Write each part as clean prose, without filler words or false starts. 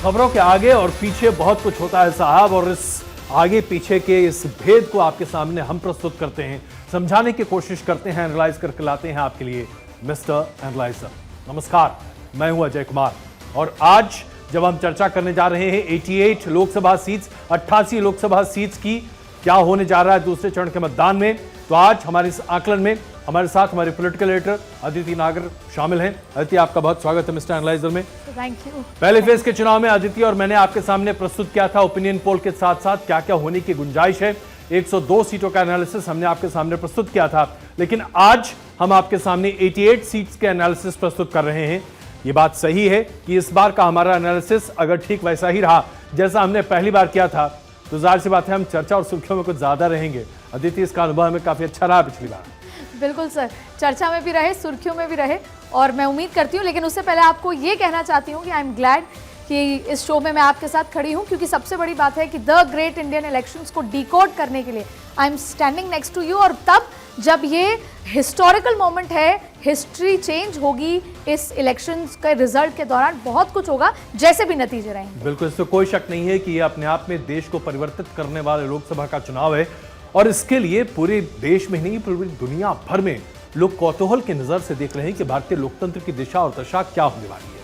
खबरों के आगे और पीछे बहुत कुछ होता है साहब, और इस आगे पीछे के इस भेद को आपके सामने हम प्रस्तुत करते हैं, समझाने की कोशिश करते हैं, एनालाइज करके लाते हैं आपके लिए मिस्टर एनालाइजर। नमस्कार, मैं हूं अजय कुमार और आज जब हम चर्चा करने जा रहे हैं 88 लोकसभा सीट्स, 88 लोकसभा सीट्स की क्या होने जा रहा है दूसरे चरण के मतदान में, तो आज हमारे इस आकलन में हमारे साथ हमारे पॉलिटिकल एडिटर अदिति नागर शामिल हैं। अदिति, आपका बहुत स्वागत है मिस्टर एनालाइजर में। Thank you. पहले फेज के चुनाव में अदिति और मैंने आपके सामने प्रस्तुत किया था ओपिनियन पोल के साथ साथ क्या क्या होने की गुंजाइश है। 102 सीटों का एनालिसिस हमने आपके सामने प्रस्तुत किया था, लेकिन आज हम आपके सामने 88 सीट्स के एनालिसिस प्रस्तुत कर रहे हैं। ये बात सही है कि इस बार का हमारा एनालिसिस अगर ठीक वैसा ही रहा जैसा हमने पहली बार किया था, तो जाहिर सी बात है हम चर्चा और सुर्खियों में कुछ ज्यादा रहेंगे। अदिति, इसका अनुभव हमें काफी अच्छा रहा पिछली बार। बिल्कुल सर, चर्चा में भी रहे, सुर्खियों में भी रहे, और मैं उम्मीद करती हूँ, लेकिन उससे पहले आपको ये कहना चाहती हूँ कि आई एम ग्लैड कि इस शो में मैं आपके साथ खड़ी हूँ, क्योंकि सबसे बड़ी बात है कि द ग्रेट इंडियन इलेक्शंस को डिकोड करने के लिए I am standing next to you. और तब जब ये हिस्टोरिकल मोमेंट है, हिस्ट्री चेंज होगी, इस इलेक्शंस के रिजल्ट के दौरान बहुत कुछ होगा, जैसे भी नतीजे रहेंगे। बिल्कुल, इससे कोई शक नहीं है कि ये अपने आप में देश को परिवर्तित करने वाले लोकसभा का चुनाव है, और इसके लिए पूरे देश में नहीं पूरी दुनिया भर में लोग कौतूहल की नजर से देख रहे हैं कि भारतीय लोकतंत्र की दिशा और दशा क्या होने वाली है।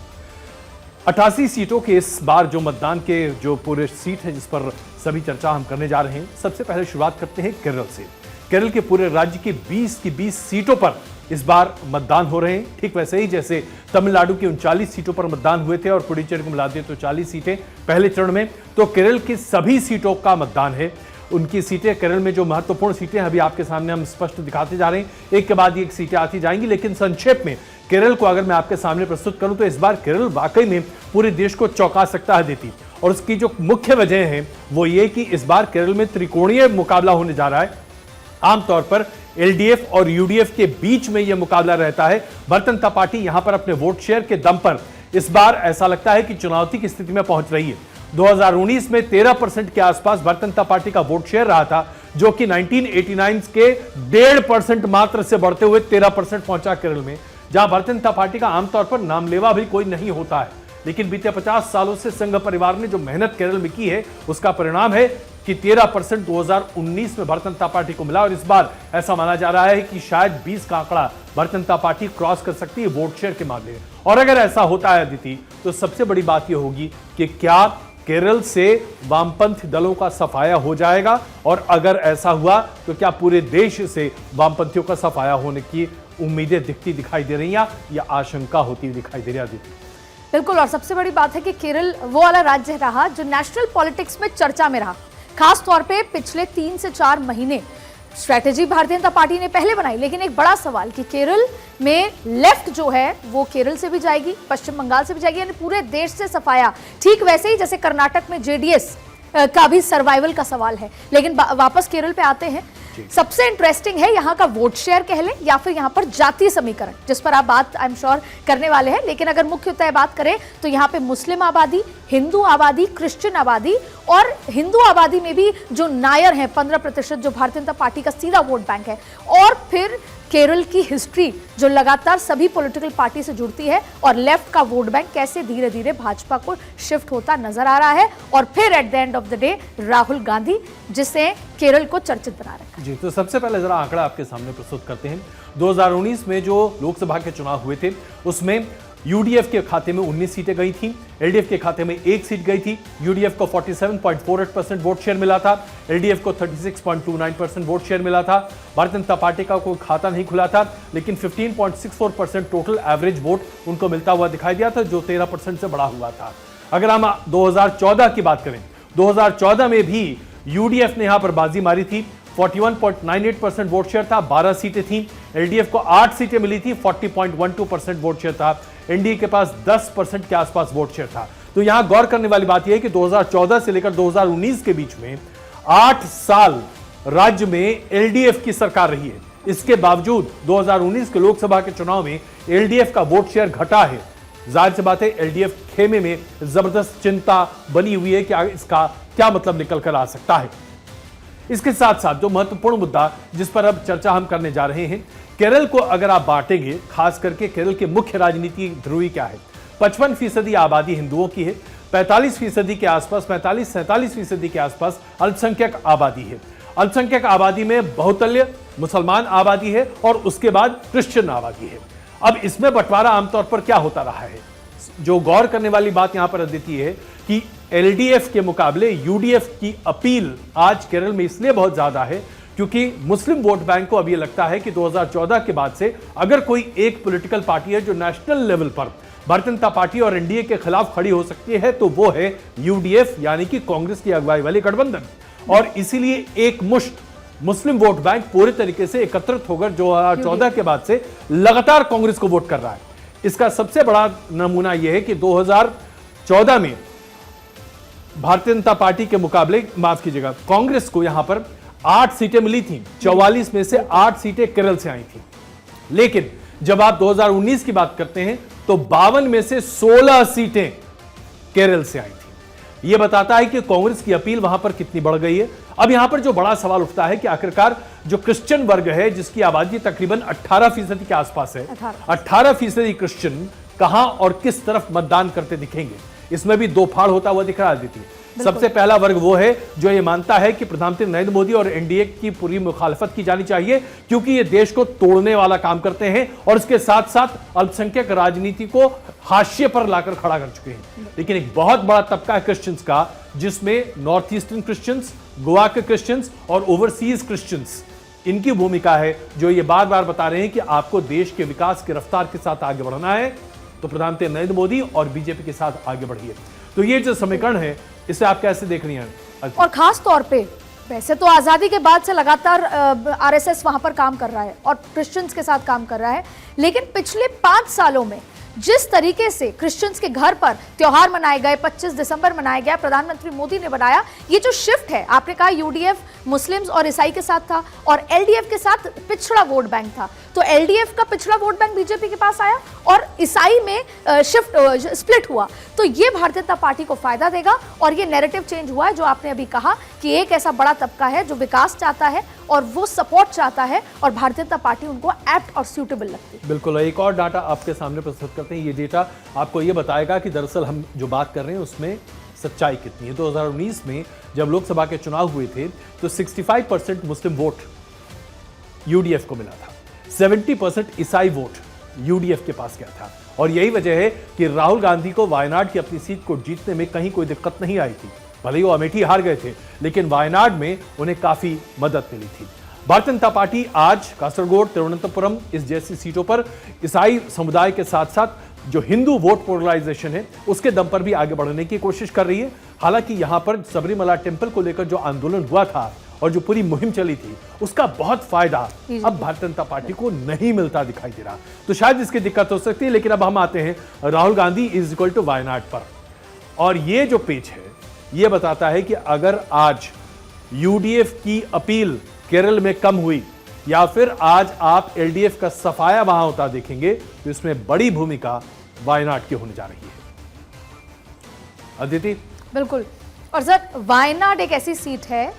88 सीटों के इस बार जो मतदान के जो पूरे सीट है जिस पर सभी चर्चा हम करने जा रहे हैं, सबसे पहले शुरुआत करते हैं केरल से। केरल के पूरे राज्य की 20 की 20 सीटों पर इस बार मतदान हो रहे हैं, ठीक वैसे ही जैसे तमिलनाडु की 39 सीटों पर मतदान हुए थे और पुडुचेरी को मिला दिए तो 40 सीटें पहले चरण में, तो केरल की सभी सीटों का मतदान है। उनकी सीटें केरल में जो महत्वपूर्ण सीटें अभी आपके सामने हम स्पष्ट दिखाते जा रहे हैं, एक के बाद एक सीटें आती जाएंगी, लेकिन संक्षेप में केरल को अगर मैं आपके सामने प्रस्तुत करूं तो इस बार केरल वाकई में पूरे देश को चौंका सकता है देती, और उसकी जो मुख्य वजह है वो ये कि इस बार केरल में त्रिकोणीय मुकाबला होने जा रहा है। आमतौर पर एलडीएफ और यूडीएफ के बीच में यह मुकाबला रहता है। भारतीय जनता पार्टी यहां पर अपने वोट शेयर के दम पर इस बार ऐसा लगता है कि चुनौती की स्थिति में पहुंच रही है। 2019 में 13% के आसपास भारतीय जनता पार्टी का वोट शेयर रहा था, जो कि 1989 के 1.5% मात्र से बढ़ते हुए 13% पहुंचा केरल में, जहां भारतीय जनता पार्टी का आमतौर पर नामलेवा भी कोई नहीं होता है, लेकिन बीते 50 सालों से संघ परिवार ने जो मेहनत केरल में की है उसका परिणाम है कि 13% 2019 में भारतीय जनता पार्टी को मिला, और इस बार ऐसा माना जा रहा है कि शायद 20 का आंकड़ा भारतीय जनता पार्टी क्रॉस कर सकती है वोट शेयर के मामले में। और अगर ऐसा होता है अदिति, तो सबसे बड़ी बात यह होगी कि क्या केरल से वामपंथी दलों का सफाया हो जाएगा, और अगर ऐसा हुआ तो क्या पूरे देश से वामपंथियों का सफाया होने की उम्मीदें दिखाई दे रही हैं या आशंका होती दिखाई दे रही है? बिल्कुल, और सबसे बड़ी बात है कि केरल वो वाला राज्य रहा जो नेशनल पॉलिटिक्स में चर्चा में रहा, खास तौर पे पिछले 3 से 4 महीने। स्ट्रैटेजी भारतीय जनता पार्टी ने पहले बनाई, लेकिन एक बड़ा सवाल कि केरल में लेफ्ट जो है वो केरल से भी जाएगी, पश्चिम बंगाल से भी जाएगी, यानी पूरे देश से सफाया। ठीक वैसे ही जैसे कर्नाटक में जेडीएस का भी सर्वाइवल का सवाल है। लेकिन वापस केरल पे आते हैं, सबसे इंटरेस्टिंग है यहाँ का वोट शेयर कह लें या फिर यहाँ पर जातीय समीकरण, जिस पर आप बात आई एम श्योर करने वाले हैं। लेकिन अगर मुख्यतः बात करें तो यहाँ पे मुस्लिम आबादी, हिंदू आबादी, क्रिश्चियन आबादी, और हिंदू आबादी में भी जो नायर हैं 15% जो भारतीय जनता पार्टी का सीधा वोट बैंक है, और फिर केरल की हिस्ट्री जो लगातार सभी पॉलिटिकल पार्टी से जुड़ती है, और लेफ्ट का वोट बैंक कैसे धीरे धीरे भाजपा को शिफ्ट होता नजर आ रहा है, और फिर at the end of the day Rahul Gandhi, जिसे केरल को चर्चित बना रखा है। जी, तो सबसे पहले जरा आंकड़ा आपके सामने प्रस्तुत करते हैं। 2019 में जो लोकसभा के चुनाव हुए थे उसमें यूडीएफ के खाते में 19 सीटें गई थी, एलडीएफ के खाते में 1 सीट गई थी। यूडीएफ को 47.48% वोट शेयर मिला था, एलडीएफ को 36.29% वोट शेयर मिला था। भारतीय जनता पार्टी का कोई खाता नहीं खुला था, लेकिन 15.64% टोटल एवरेज वोट उनको मिलता हुआ दिखाई दिया था, जो 13% से बढ़ा हुआ था। अगर हम 2014 की बात करें, 2014 में भी यूडीएफ ने यहां पर बाजी मारी थी। 41.98% वोट शेयर था, 12 सीटें थी। एलडीएफ को 8 सीटें मिली थी, 40.12% वोट शेयर था। एनडीए के पास 10% के आसपास वोट शेयर था। तो यहां गौर करने वाली बात यह है कि 2014 से लेकर 2019 के बीच में 8 साल राज्य में एलडीएफ की सरकार रही है। इसके बावजूद 2019 के लोकसभा के चुनाव में एलडीएफ का वोट शेयर घटा है। जाहिर सी बात है एलडीएफ खेमे में जबरदस्त चिंता बनी हुई है कि इसका क्या मतलब निकल कर आ सकता है। इसके साथ साथ जो महत्वपूर्ण मुद्दा जिस पर अब चर्चा हम करने जा रहे हैं, केरल को अगर आप बांटेंगे, खास करके केरल के मुख्य राजनीति ध्रुवी क्या है। 55% आबादी हिंदुओं की है, 45% के आसपास, 45-47% के आसपास अल्पसंख्यक आबादी है। अल्पसंख्यक आबादी में बहुतल्य मुसलमान आबादी है और उसके बाद क्रिश्चियन आबादी है। अब इसमें बंटवारा आमतौर पर क्या होता रहा है, जो गौर करने वाली बात यहां पर अद्वितीय है कि एलडीएफ के मुकाबले यूडीएफ की अपील आज केरल में इसलिए बहुत ज्यादा है क्योंकि मुस्लिम वोट बैंक को अब यह लगता है कि 2014 के बाद से अगर कोई एक पॉलिटिकल पार्टी है जो नेशनल लेवल पर भारतीय जनता पार्टी और एनडीए के खिलाफ खड़ी हो सकती है तो वो है यूडीएफ, यानी कि कांग्रेस की अगुवाई वाली गठबंधन। और इसीलिए एक मुश्त मुस्लिम वोट बैंक पूरे तरीके से एकत्रित होकर 2014 के बाद से लगातार कांग्रेस को वोट कर रहा है। इसका सबसे बड़ा नमूना यह है कि 2014 में भारतीय जनता पार्टी के मुकाबले, माफ कीजिएगा, कांग्रेस को यहां पर 8 सीटें मिली थी। 44 में से 8 सीटें केरल से आई थी। लेकिन जब आप 2019 की बात करते हैं तो 52 में से 16 सीटें केरल से आई थी। यह बताता है कि कांग्रेस की अपील वहां पर कितनी बढ़ गई है। अब यहां पर जो बड़ा सवाल उठता है कि आखिरकार जो क्रिश्चियन वर्ग है, जिसकी आबादी तकरीबन 18% के आसपास है, 18% क्रिश्चियन कहां और किस तरफ मतदान करते दिखेंगे, इसमें भी दो फाड़ होता हुआ दिख रहा है। सबसे पहला वर्ग वो है जो ये मानता है कि प्रधानमंत्री नरेंद्र मोदी और एनडीए की पूरी मुखालफत की जानी चाहिए क्योंकि ये देश को तोड़ने वाला काम करते हैं और इसके साथ साथ अल्पसंख्यक राजनीति को हाशिए पर लाकर खड़ा कर चुके हैं। लेकिन एक बहुत बड़ा तबका है क्रिश्चियंस का, जिसमें नॉर्थ ईस्टर्न क्रिश्चियंस, गोवा के क्रिश्चियंस और ओवरसीज क्रिश्चियंस, इनकी भूमिका है जो ये बार बार बता रहे हैं कि आपको देश के विकास की रफ्तार के साथ आगे बढ़ना है तो प्रधानमंत्री नरेंद्र मोदी और बीजेपी के साथ आगे बढ़िए। तो ये जो समीकरण है इसे आप कैसे देख रही हैं? और खास तौर पे वैसे तो आजादी के बाद से लगातार आरएसएस वहां पर काम कर रहा है और क्रिश्चियंस के साथ काम कर रहा है, लेकिन पिछले 5 सालों में जिस तरीके से क्रिश्चियंस के घर पर त्योहार मनाए गए, 25 दिसंबर मनाया गया, प्रधानमंत्री मोदी ने बनाया, ये जो शिफ्ट है, आपने कहा यूडीएफ मुस्लिम्स और ईसाई के साथ था और एलडीएफ के साथ पिछड़ा वोट बैंक था, तो एलडीएफ का पिछड़ा वोट बैंक बीजेपी के पास आया और ईसाई में स्प्लिट हुआ। तो ये भारतीय जनता पार्टी को फायदा देगा और ये नैरेटिव चेंज हुआ है जो आपने अभी कहा कि एक ऐसा बड़ा तबका है जो विकास चाहता है और वो सपोर्ट चाहता है और भारतीय जनता पार्टी उनको एप्ट और सूटेबल लगती है। बिल्कुल, एक और डाटा आपके सामने प्रस्तुत करते हैं। ये डेटा आपको ये बताएगा कि दरअसल हम जो बात कर रहे हैं उसमें सच्चाई कितनी है। 2019 में जब लोकसभा के चुनाव हुए थे तो 65% मुस्लिम वोट यूडीएफ को मिला था, 70% ईसाई वोट यूडीएफ के पास गया था और यही वजह है कि राहुल गांधी को वायनाड की अपनी सीट को जीतने में कहीं कोई दिक्कत नहीं आई थी। भले ही वो अमेठी हार गए थे लेकिन वायनाड में उन्हें काफी मदद मिली थी। भारतीय जनता पार्टी आज कासरगोड, तिरुवनंतपुरम इस जैसी सीटों पर ईसाई समुदाय के साथ साथ जो हिंदू वोट पोलराइजेशन है उसके दम पर भी आगे बढ़ने की कोशिश कर रही है। हालांकि यहां पर सबरीमला टेंपल को लेकर जो आंदोलन हुआ था और जो पूरी मुहिम चली थी उसका बहुत फायदा अब भारतीय जनता पार्टी को नहीं मिलता दिखाई दे रहा, तो शायद इसकी दिक्कत हो सकती है। लेकिन अब हम आते हैं Rahul Gandhi is equal to Wayanad पर, और ये जो पेज है ये बताता है कि अगर आज यूडीएफ की अपील केरल में कम हुई या फिर आज आप एलडीएफ का सफाया वहां होता देखेंगे तो इसमें बड़ी भूमिका वायनाड की होने जा रही है। अदिति? बिल्कुल, और सर वायनाड एक ऐसी सीट है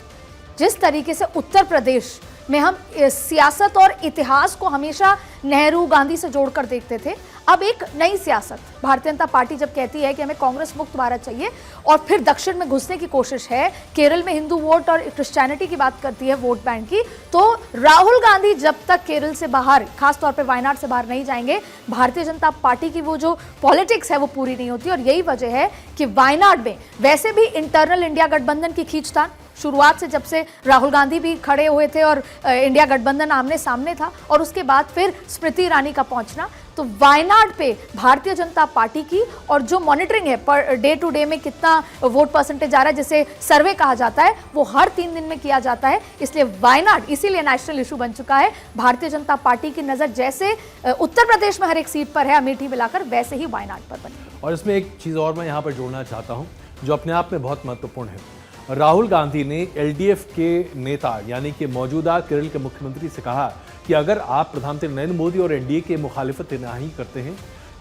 जिस तरीके से उत्तर प्रदेश में हम सियासत और इतिहास को हमेशा नेहरू गांधी से जोड़कर देखते थे, अब एक नई सियासत भारतीय जनता पार्टी जब कहती है कि हमें कांग्रेस मुक्त भारत चाहिए और फिर दक्षिण में घुसने की कोशिश है, केरल में हिंदू वोट और क्रिश्चियनिटी की बात करती है वोट बैंक की, तो राहुल गांधी जब तक केरल से बाहर, खासतौर पे वायनाड से बाहर नहीं जाएंगे, भारतीय जनता पार्टी की वो जो पॉलिटिक्स है वो पूरी नहीं होती। और यही वजह है कि वायनाड में वैसे भी इंटरनल इंडिया गठबंधन की खींचतान शुरुआत से, जब से राहुल गांधी भी खड़े हुए थे और इंडिया गठबंधन आमने सामने था और उसके बाद फिर स्मृति ईरानी का पहुंचना, तो वायनाड पे भारतीय जनता पार्टी की और जो मॉनिटरिंग है पर डे टू डे में कितना वोट परसेंटेज आ रहा है, जिसे सर्वे कहा जाता है, वो हर 3 दिन में किया जाता है। इसलिए वायनाड इसीलिए नेशनल इशू बन चुका है। भारतीय जनता पार्टी की नजर जैसे उत्तर प्रदेश में हर एक सीट पर है अमेठी मिलाकर, वैसे ही वायनाड पर बनी। और इसमें एक चीज और मैं यहां पर जोड़ना चाहता हूं जो अपने आप में बहुत महत्वपूर्ण है। राहुल गांधी ने एलडीएफ के नेता यानी कि मौजूदा केरल के मुख्यमंत्री से कहा कि अगर आप प्रधानमंत्री नरेंद्र मोदी और एनडीए के मुखालिफत नहीं करते हैं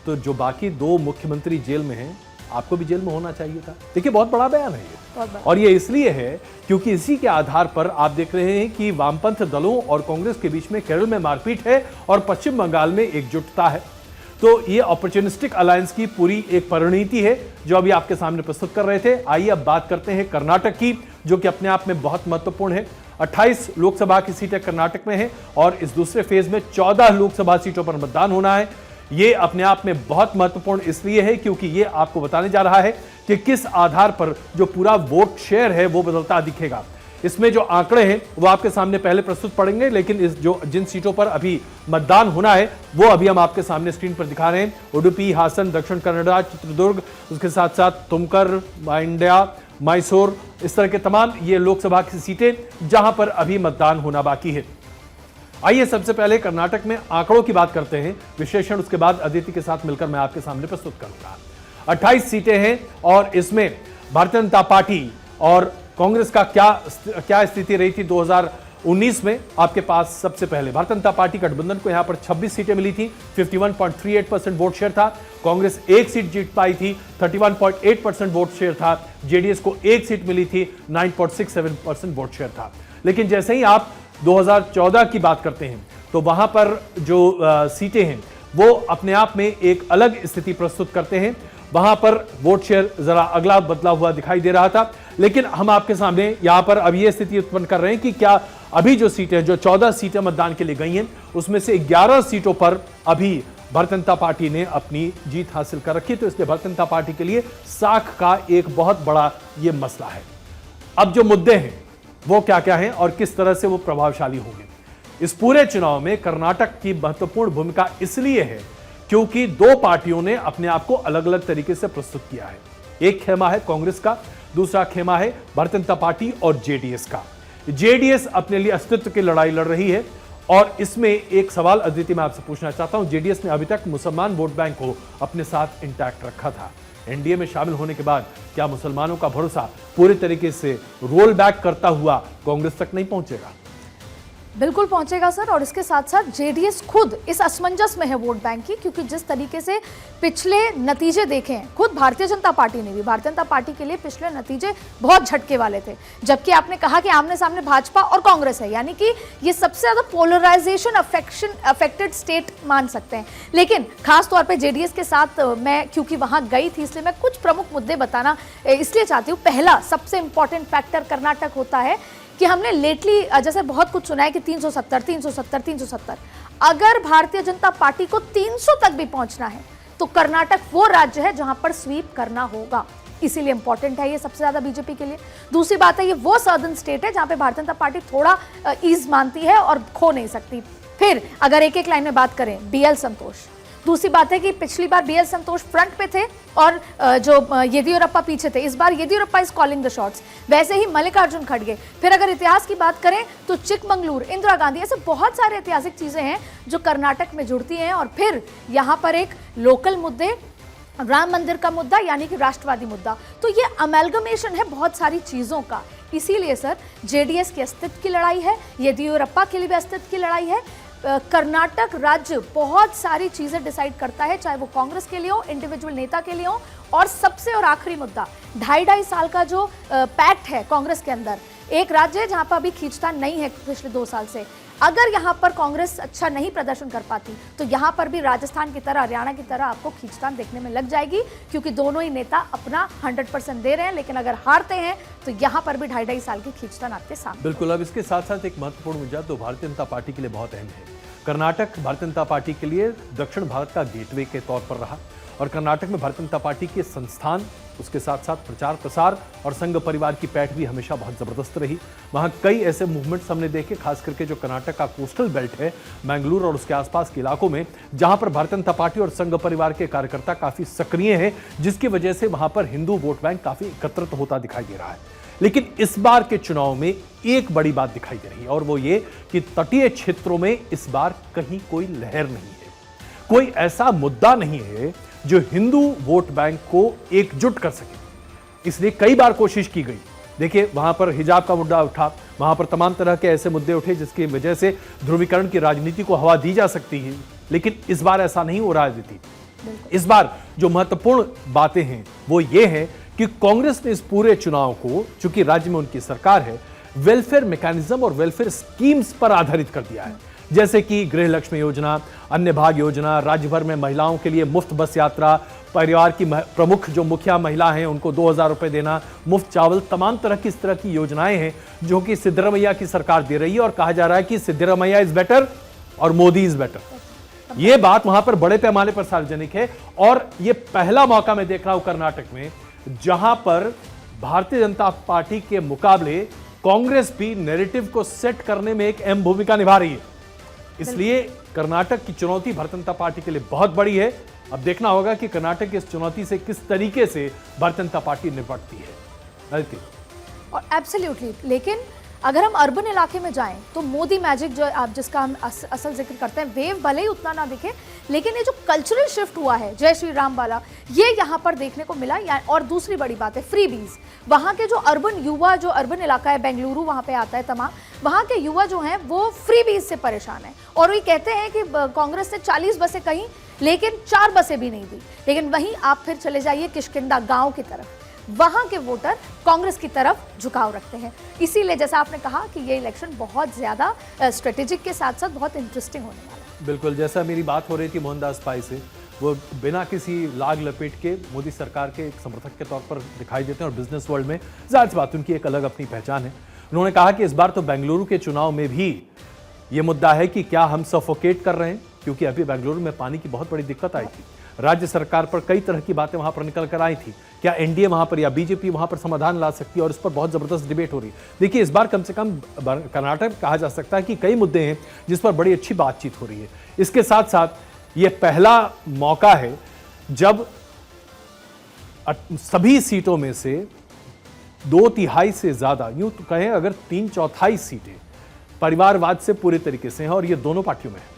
तो जो बाकी 2 मुख्यमंत्री जेल में हैं आपको भी जेल में होना चाहिए था। देखिए, बहुत बड़ा बयान है ये, और ये इसलिए है क्योंकि इसी के आधार पर आप देख रहे हैं कि वामपंथ दलों और कांग्रेस के बीच में केरल में मारपीट है और पश्चिम बंगाल में एकजुटता है। तो ये अपॉर्चुनिस्टिक अलायंस की पूरी एक परिणति है जो अभी आपके सामने प्रस्तुत कर रहे थे। आइए अब बात करते हैं कर्नाटक की, जो कि अपने आप में बहुत महत्वपूर्ण है। 28 लोकसभा की सीटें कर्नाटक में हैं और इस दूसरे फेज में 14 लोकसभा सीटों पर मतदान होना है। ये अपने आप में बहुत महत्वपूर्ण इसलिए है क्योंकि ये आपको बताने जा रहा है कि किस आधार पर जो पूरा वोट शेयर है वो बदलता दिखेगा। इसमें जो आंकड़े हैं वो आपके सामने पहले प्रस्तुत पड़ेंगे, लेकिन इस जिन सीटों पर अभी मतदान होना है वो अभी हम आपके सामने स्क्रीन पर दिखा रहे हैं। उडुपी, हासन, दक्षिण कन्नड़ा, चित्रदुर्ग, उसके साथ साथ तुमकर, मांड्या, मैसूर, इस तरह के तमाम ये लोकसभा की सीटें जहां पर अभी मतदान होना बाकी है। आइए सबसे पहले कर्नाटक में आंकड़ों की बात करते हैं, विश्लेषण उसके बाद अदिति के साथ मिलकर मैं आपके सामने प्रस्तुत करूंगा। 28 सीटें हैं और इसमें भारतीय जनता पार्टी और कांग्रेस का क्या स्थिति रही थी 2019 में। आपके पास सबसे पहले भारतीय जनता पार्टी गठबंधन को यहां पर 26 सीटें मिली थी, 51.38% वोट शेयर था। कांग्रेस एक सीट जीत पाई थी, 31.8% वोट शेयर था। जेडीएस को एक सीट मिली थी, 9.67% वोट शेयर था। लेकिन जैसे ही आप 2014 की बात करते हैं तो वहां पर जो सीटें हैं वो अपने आप में एक अलग स्थिति प्रस्तुत करते हैं। वहां पर वोट शेयर जरा अगला बदला हुआ दिखाई दे रहा था, लेकिन हम आपके सामने यहां पर अब ये स्थिति उत्पन्न कर रहे हैं कि क्या अभी जो सीटें, जो 14 सीटें मतदान के लिए गई हैं, उसमें से 11 सीटों पर अभी भारतीय जनता पार्टी ने अपनी जीत हासिल कर रखी। तो इसलिए भारतीय जनता पार्टी के लिए साख का एक बहुत बड़ा ये मसला है। अब जो मुद्दे हैं वो क्या क्या हैं और किस तरह से वो प्रभावशाली होंगे। इस पूरे चुनाव में कर्नाटक की महत्वपूर्ण भूमिका इसलिए है क्योंकि दो पार्टियों ने अपने आप को अलग अलग तरीके से प्रस्तुत किया है। एक खेमा है कांग्रेस का, दूसरा खेमा है भारतीय जनता पार्टी और जेडीएस का। जेडीएस अपने लिए अस्तित्व की लड़ाई लड़ रही है और इसमें एक सवाल अदिति मैं आपसे पूछना चाहता हूं। जेडीएस ने अभी तक मुसलमान वोट बैंक को अपने साथ इंटैक्ट रखा था। एनडीए में शामिल होने के बाद क्या मुसलमानों का भरोसा पूरे तरीके से रोल बैक करता हुआ कांग्रेस तक नहीं पहुंचेगा? बिल्कुल पहुंचेगा सर, और इसके साथ साथ जेडीएस खुद इस असमंजस में है वोट बैंक की, क्योंकि जिस तरीके से पिछले नतीजे देखे हैं, खुद भारतीय जनता पार्टी ने भी, भारतीय जनता पार्टी के लिए पिछले नतीजे बहुत झटके वाले थे। जबकि आपने कहा कि आमने सामने भाजपा और कांग्रेस है, यानी कि ये सबसे ज्यादा पोलराइजेशन अफेक्टेड स्टेट मान सकते हैं। लेकिन खास तौर पर जेडीएस के साथ मैं क्योंकि वहां गई थी इसलिए मैं कुछ प्रमुख मुद्दे बताना इसलिए चाहती हूँ। पहला सबसे इंपॉर्टेंट फैक्टर कर्नाटक होता है कि हमने लेटली जैसे बहुत कुछ सुना है कि 370 अगर भारतीय जनता पार्टी को 300 तक भी पहुंचना है तो कर्नाटक वो राज्य है जहां पर स्वीप करना होगा, इसीलिए इंपॉर्टेंट है ये सबसे ज्यादा बीजेपी के लिए। दूसरी बात है ये वो सदर्न स्टेट है जहां पे भारतीय जनता पार्टी थोड़ा ईज मानती है और खो नहीं सकती। फिर अगर एक एक लाइन में बात करें, बीएल संतोष। दूसरी बात है कि पिछली बार बीएल संतोष फ्रंट पे थे और जो येदियुरप्पा पीछे थे। इस बार Yediyurappa is calling the shots. वैसे ही मल्लिकार्जुन खड़गे। फिर अगर इतिहास की बात करें तो चिकमंगलूर, इंदिरा गांधी, ऐसे बहुत सारे ऐतिहासिक चीजें हैं जो कर्नाटक में जुड़ती हैं। और फिर यहां पर एक लोकल मुद्दे, राम मंदिर का मुद्दा यानी कि राष्ट्रवादी मुद्दा। तो ये अमेलगमेशन है बहुत सारी चीजों का। इसीलिए सर जेडीएस की अस्तित्व की लड़ाई है, येदियुरप्पा के लिए भी अस्तित्व की लड़ाई है। कर्नाटक राज्य बहुत सारी चीजें डिसाइड करता है, चाहे वो कांग्रेस के लिए हो, इंडिविजुअल नेता के लिए हो। और सबसे और आखिरी मुद्दा, 2.5 साल का जो पैक्ट है कांग्रेस के अंदर, एक राज्य है जहां पर अभी खींचतान नहीं है पिछले 2 साल से। अगर यहां पर कांग्रेस अच्छा नहीं प्रदर्शन कर पाती तो यहां पर भी राजस्थान की तरह, हरियाणा की तरह आपको खींचतान देखने में लग जाएगी, क्योंकि दोनों ही नेता अपना 100% दे रहे हैं। लेकिन अगर हारते हैं तो यहां पर भी 2.5 साल की खींचतान आपके सामने। बिल्कुल। अब इसके साथ साथ एक महत्वपूर्ण मुद्दा तो भारतीय जनता पार्टी के लिए बहुत अहम है। कर्नाटक भारतीय जनता पार्टी के लिए दक्षिण भारत का गेटवे के तौर पर रहा और कर्नाटक में भारतीय जनता पार्टी के संस्थान, उसके साथ साथ प्रचार प्रसार और संघ परिवार की पैठ भी हमेशा बहुत जबरदस्त रही। वहां कई ऐसे मूवमेंट्स हमने देखे, खास करके जो कर्नाटक का कोस्टल बेल्ट है, मैंगलोर और उसके आसपास के इलाकों में, जहां पर भारतीय जनता पार्टी और संघ परिवार के कार्यकर्ता काफी सक्रिय हैं, जिसकी वजह से वहां पर हिंदू वोट बैंक काफी एकत्रित होता दिखाई दे रहा है। लेकिन इस बार के चुनाव में एक बड़ी बात दिखाई दे रही है और वो ये कि तटीय क्षेत्रों में इस बार कहीं कोई लहर नहीं है, कोई ऐसा मुद्दा नहीं है जो हिंदू वोट बैंक को एकजुट कर सके। इसलिए कई बार कोशिश की गई। देखिए, वहां पर हिजाब का मुद्दा उठा, वहां पर तमाम तरह के ऐसे मुद्दे उठे जिसकी वजह से ध्रुवीकरण की राजनीति को हवा दी जा सकती है, लेकिन इस बार ऐसा नहीं हो रहा है। इस बार जो महत्वपूर्ण बातें हैं वो ये है कि कांग्रेस ने इस पूरे चुनाव को, चूंकि राज्य में उनकी सरकार है, वेलफेयर मैकेनिज्म और वेलफेयर स्कीम्स पर आधारित कर दिया है। जैसे कि गृह लक्ष्मी योजना, अन्य भाग्य योजना, राज्य भर में महिलाओं के लिए मुफ्त बस यात्रा, परिवार की प्रमुख जो मुखिया महिला हैं उनको 2,000 रुपए देना, मुफ्त चावल, तमाम तरह की इस तरह की योजनाएं हैं जो कि सिद्धरामैया की सरकार दे रही है। और कहा जा रहा है कि सिद्धरामैया इज बेटर और मोदी इज बेटर। यह बात वहां पर बड़े पैमाने पर सार्वजनिक है। और यह पहला मौका मैं देख रहा हूं कर्नाटक में जहां पर भारतीय जनता पार्टी के मुकाबले कांग्रेस भी नैरेटिव को सेट करने में एक अहम भूमिका निभा रही है। इसलिए कर्नाटक की चुनौती भारतीय जनता पार्टी के लिए बहुत बड़ी है। अब देखना होगा कि कर्नाटक की इस चुनौती से किस तरीके से भारतीय जनता पार्टी निपटती है। और एब्सोल्युटली, लेकिन अगर हम अर्बन इलाके में जाएं तो मोदी मैजिक जो आप जिसका हम असल जिक्र करते हैं, वेव भले ही उतना ना दिखे, लेकिन ये जो कल्चरल शिफ्ट हुआ है जय श्री राम वाला, ये यहाँ पर देखने को मिला। और दूसरी बड़ी बात है फ्रीबीज। वहाँ के जो अर्बन युवा, जो अर्बन इलाका है, बेंगलुरु वहाँ पे आता है तमाम, वहाँ के युवा जो हैं वो फ्रीबीज से परेशान हैं। और वही कहते हैं कि कांग्रेस ने 40 बसें कहीं, लेकिन 4 बसें भी नहीं दी। लेकिन वहीं आप फिर चले जाइए किष्किंधा गाँव की तरफ, वहां के वोटर कांग्रेस की तरफ झुकाव रखते हैं। इसीलिए जैसा आपने कहा कि ये इलेक्शन बहुत ज्यादा स्ट्रेटेजिक के साथ साथ बहुत इंटरेस्टिंग होने वाला है। बिल्कुल, जैसा मेरी बात हो रही थी मोहनदास पाई से, वो बिना किसी लाग लपेट के मोदी सरकार के एक समर्थक के तौर पर दिखाई देते हैं और बिजनेस वर्ल्ड में जाहिर सी बात उनकी एक अलग अपनी पहचान है। उन्होंने कहा कि इस बार तो बेंगलुरु के चुनाव में भी ये मुद्दा है कि क्या हम सफोकेट कर रहे हैं, क्योंकि अभी बेंगलुरु में पानी की बहुत बड़ी दिक्कत आई थी। राज्य सरकार पर कई तरह की बातें वहां पर निकल कर आई थी। क्या एनडीए वहां पर या बीजेपी वहां पर समाधान ला सकती है, और इस पर बहुत जबरदस्त डिबेट हो रही है। देखिए, इस बार कम से कम कर्नाटक कहा जा सकता है कि कई मुद्दे हैं जिस पर बड़ी अच्छी बातचीत हो रही है। इसके साथ साथ ये पहला मौका है जब सभी सीटों में से 2/3 से ज्यादा, यूं तो कहें अगर 3/4 सीटें परिवारवाद से पूरे तरीके से हैं, और ये दोनों पार्टियों में है।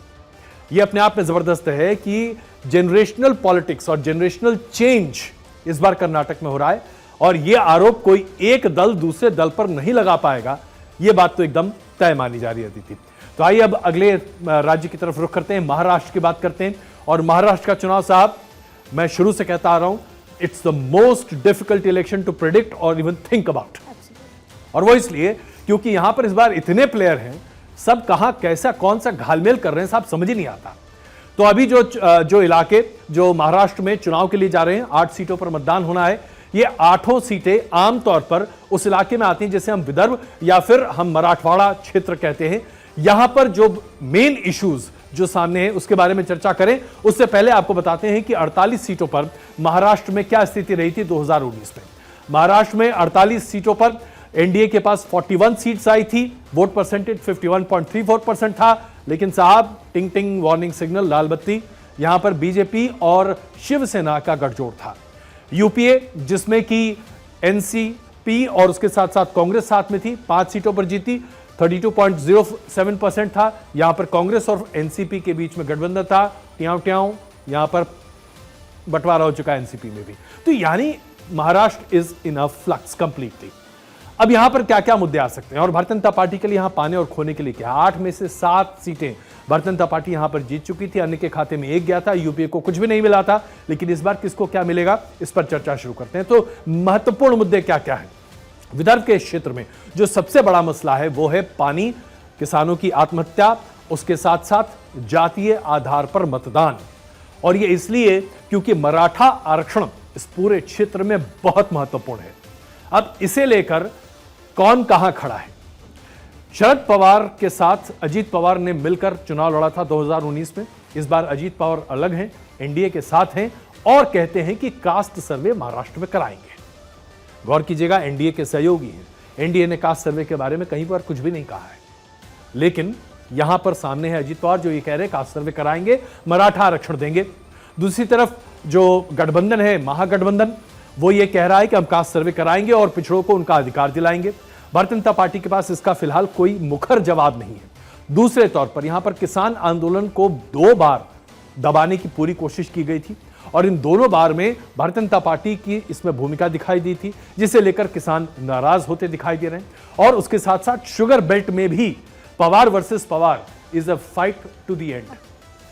ये अपने आप में जबरदस्त है कि जनरेशनल पॉलिटिक्स और जनरेशनल चेंज इस बार कर्नाटक में हो रहा है। और ये आरोप कोई एक दल दूसरे दल पर नहीं लगा पाएगा, ये बात तो एकदम तय मानी जा रही थी। तो आइए अब अगले राज्य की तरफ रुख करते हैं, महाराष्ट्र की बात करते हैं। और महाराष्ट्र का चुनाव, साहब, मैं शुरू से कहता आ रहा हूं, it's the most difficult election to predict और इवन थिंक अबाउट। और वो इसलिए क्योंकि यहां पर इस बार इतने प्लेयर हैं, सब कहां कैसा कौन सा घालमेल कर रहे हैं साहब समझ ही नहीं आता। तो अभी जो इलाके जो महाराष्ट्र में चुनाव के लिए जा रहे हैं, 8 सीटों पर मतदान होना है। ये 8 सीटें आमतौर पर उस इलाके में आती हैं जिसे हम विदर्भ या फिर हम मराठवाड़ा क्षेत्र कहते हैं। यहां पर जो मेन इश्यूज जो सामने हैं उसके बारे में चर्चा करें, उससे पहले आपको बताते हैं कि 48 सीटों पर महाराष्ट्र में क्या स्थिति रही थी 2019 में। महाराष्ट्र में 48 सीटों पर एनडीए के पास 41 सीट्स आई थी, वोट परसेंटेज 51.34% था। लेकिन साहब, टिंग टिंग वार्निंग सिग्नल, लाल बत्ती, यहां पर बीजेपी और शिवसेना का गठजोड़ था। यूपीए जिसमें कि एनसीपी और उसके साथ साथ कांग्रेस साथ में थी, 5 सीटों पर जीती, 32.07% था। यहां पर कांग्रेस और एनसीपी के बीच में गठबंधन था, ट्याव यहां पर बंटवारा हो चुका है एनसीपी में भी। तो यानी Maharashtra is in a flux completely. अब यहां पर क्या क्या मुद्दे आ सकते हैं और भारतीय जनता पार्टी के लिए यहां पाने और खोने के लिए क्या? 8 में से 7 सीटें भारतीय जनता पार्टी यहां पर जीत चुकी थी, अन्य के खाते में 1 गया था, यूपीए को कुछ भी नहीं मिला था। लेकिन इस बार किसको क्या मिलेगा, इस पर चर्चा शुरू करते हैं। तो महत्वपूर्ण मुद्दे क्या क्या है? विदर्भ के क्षेत्र में जो सबसे बड़ा मसला है वो है पानी, किसानों की आत्महत्या, उसके साथ साथ जातीय आधार पर मतदान। और ये इसलिए क्योंकि मराठा आरक्षण इस पूरे क्षेत्र में बहुत महत्वपूर्ण है। अब इसे लेकर कौन कहां खड़ा है? शरद पवार के साथ अजीत पवार ने मिलकर चुनाव लड़ा था 2019 में। इस बार अजीत पवार अलग हैं, एनडीए के साथ हैं और कहते हैं कि कास्ट सर्वे महाराष्ट्र में कराएंगे। गौर कीजिएगा, एनडीए के सहयोगी हैं। एनडीए ने कास्ट सर्वे के बारे में कहीं पर कुछ भी नहीं कहा है, लेकिन यहां पर सामने है अजीत पवार जो ये कह रहे हैं कास्ट सर्वे कराएंगे, मराठा आरक्षण देंगे। दूसरी तरफ जो गठबंधन है, महागठबंधन, वो ये कह रहा है कि हम कास्ट सर्वे कराएंगे और पिछड़ों को उनका अधिकार दिलाएंगे। भारतीय जनता पार्टी के पास इसका फिलहाल कोई मुखर जवाब नहीं है। दूसरे तौर पर यहां पर किसान आंदोलन को 2 बार दबाने की पूरी कोशिश की गई थी और इन दोनों बार में भारतीय जनता पार्टी की इसमें भूमिका दिखाई दी थी, जिसे लेकर किसान नाराज होते दिखाई दे रहे हैं। और उसके साथ साथ शुगर बेल्ट में भी Pawar versus Pawar is a fight to the end.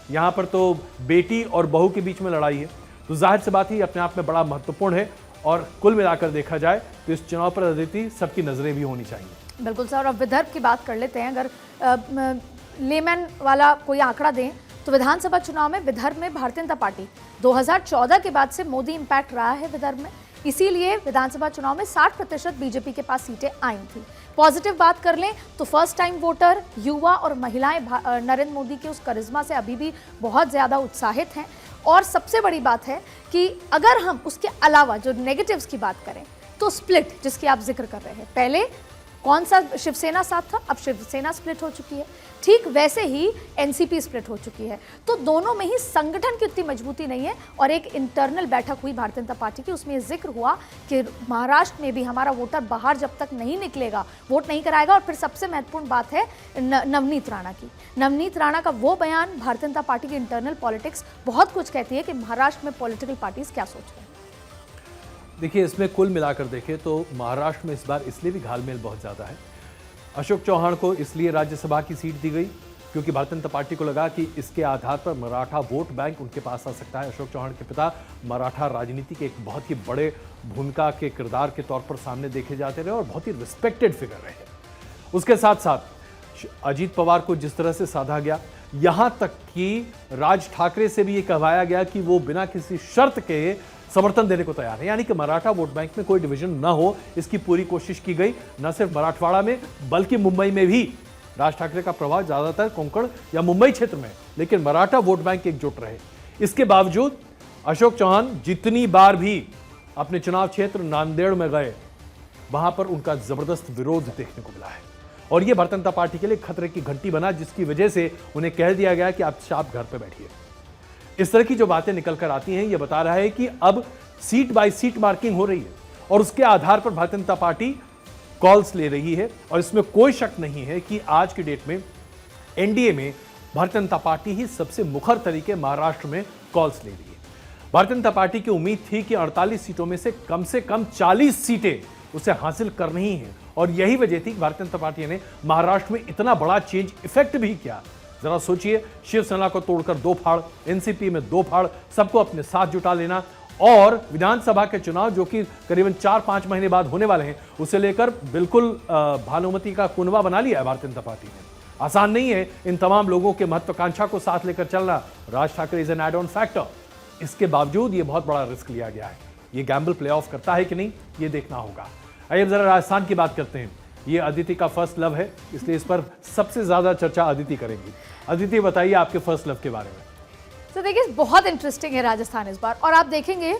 यहां पर तो बेटी और बहू के बीच में लड़ाई है। तो जाहिर सी बात ही अपने आप में बड़ा महत्वपूर्ण है और कुल मिलाकर देखा जाए तो इस चुनाव पर अदिति सबकी नजरें भी होनी चाहिए। बिल्कुल सर, अब विदर्भ की बात कर लेते हैं। अगर लेमैन वाला कोई आंकड़ा दें तो विधानसभा चुनाव में विदर्भ में भारतीय जनता पार्टी 2014 के बाद से मोदी इंपैक्ट रहा है विदर्भ में, इसीलिए विधानसभा चुनाव में 60% बीजेपी के पास सीटें आई थी। पॉजिटिव बात कर लें तो फर्स्ट टाइम वोटर, युवा और महिलाएं नरेंद्र मोदी के उस करिश्मा से अभी भी बहुत ज़्यादा उत्साहित हैं। और सबसे बड़ी बात है कि अगर हम उसके अलावा जो नेगेटिव्स की बात करें तो स्प्लिट जिसकी आप जिक्र कर रहे हैं, पहले कौन सा शिवसेना साथ था, अब शिवसेना स्प्लिट हो चुकी है, ठीक वैसे ही एनसीपी स्प्लिट हो चुकी है। तो दोनों में ही संगठन की उतनी मजबूती नहीं है। और एक इंटरनल बैठक हुई भारतीय जनता पार्टी की, उसमें जिक्र हुआ कि महाराष्ट्र में भी हमारा वोटर बाहर जब तक नहीं निकलेगा वोट नहीं कराएगा। और फिर सबसे महत्वपूर्ण बात है नवनीत राणा की। नवनीत राणा का वो बयान, भारतीय जनता पार्टी की इंटरनल पॉलिटिक्स बहुत कुछ कहती है कि महाराष्ट्र में पॉलिटिकल पार्टीज क्या सोच रहे हैं। देखिए, इसमें कुल मिलाकर देखें तो महाराष्ट्र में इस बार इसलिए भी घालमेल बहुत ज़्यादा है। अशोक चौहान को इसलिए राज्यसभा की सीट दी गई क्योंकि भारतीय जनता पार्टी को लगा कि इसके आधार पर मराठा वोट बैंक उनके पास आ सकता है। अशोक चौहान के पिता मराठा राजनीति के एक बहुत ही बड़े भूमिका के किरदार के तौर पर सामने देखे जाते रहे और बहुत ही रिस्पेक्टेड फिगर रहे। उसके साथ साथ अजीत पवार को जिस तरह से साधा गया, यहां तक कि राज ठाकरे से भी ये कहवाया गया कि वो बिना किसी शर्त के समर्थन देने को तैयार है, यानी कि मराठा वोट बैंक में कोई डिवीजन ना हो, इसकी पूरी कोशिश की गई। न सिर्फ मराठवाड़ा में बल्कि मुंबई में भी राज ठाकरे का प्रभाव ज्यादातर कोंकण या मुंबई क्षेत्र में, लेकिन मराठा वोट बैंक एकजुट रहे। इसके बावजूद अशोक चौहान जितनी बार भी अपने चुनाव क्षेत्र नांदेड़ में गए, वहां पर उनका जबरदस्त विरोध देखने को मिला है। और यह भारतीय जनता पार्टी के लिए खतरे की घंटी बना, जिसकी वजह से उन्हें कह दिया गया कि आप घर पर बैठिए। इस तरह की जो बातें निकल कर आती हैं, यह बता रहा है कि अब सीट बाय सीट मार्किंग हो रही है और उसके आधार पर भारतीय जनता पार्टी कॉल्स ले रही है। और इसमें कोई शक नहीं है कि आज की डेट में एनडीए में भारतीय जनता पार्टी ही सबसे मुखर तरीके महाराष्ट्र में कॉल्स ले रही है। भारतीय जनता पार्टी की उम्मीद थी कि 48 सीटों में से कम 40 सीटें उसे हासिल करनी ही है और यही वजह थी कि भारतीय जनता पार्टी ने महाराष्ट्र में इतना बड़ा चेंज इफेक्ट भी किया। जरा सोचिए, शिवसेना को तोड़कर 2 फाड़, एनसीपी में 2 फाड़, सबको अपने साथ जुटा लेना और विधानसभा के चुनाव जो कि करीबन 4-5 महीने बाद होने वाले हैं, उसे लेकर बिल्कुल भानुमति का कुनबा बना लिया है भारतीय जनता पार्टी ने। आसान नहीं है इन तमाम लोगों के महत्वाकांक्षा को साथ लेकर चलना। Raj Thackeray is an add on factor. इसके बावजूद ये बहुत बड़ा रिस्क लिया गया है। ये गैम्बल प्ले ऑफ करता है कि नहीं, ये देखना होगा। आइए जरा राजस्थान की बात करते हैं। ये अदिति का फर्स्ट लव है, इसलिए इस पर सबसे ज्यादा चर्चा अदिति करेंगी। अदिति, बताइए आपके फर्स्ट लव के बारे में। तो देखिए, बहुत इंटरेस्टिंग है राजस्थान इस बार। और आप देखेंगे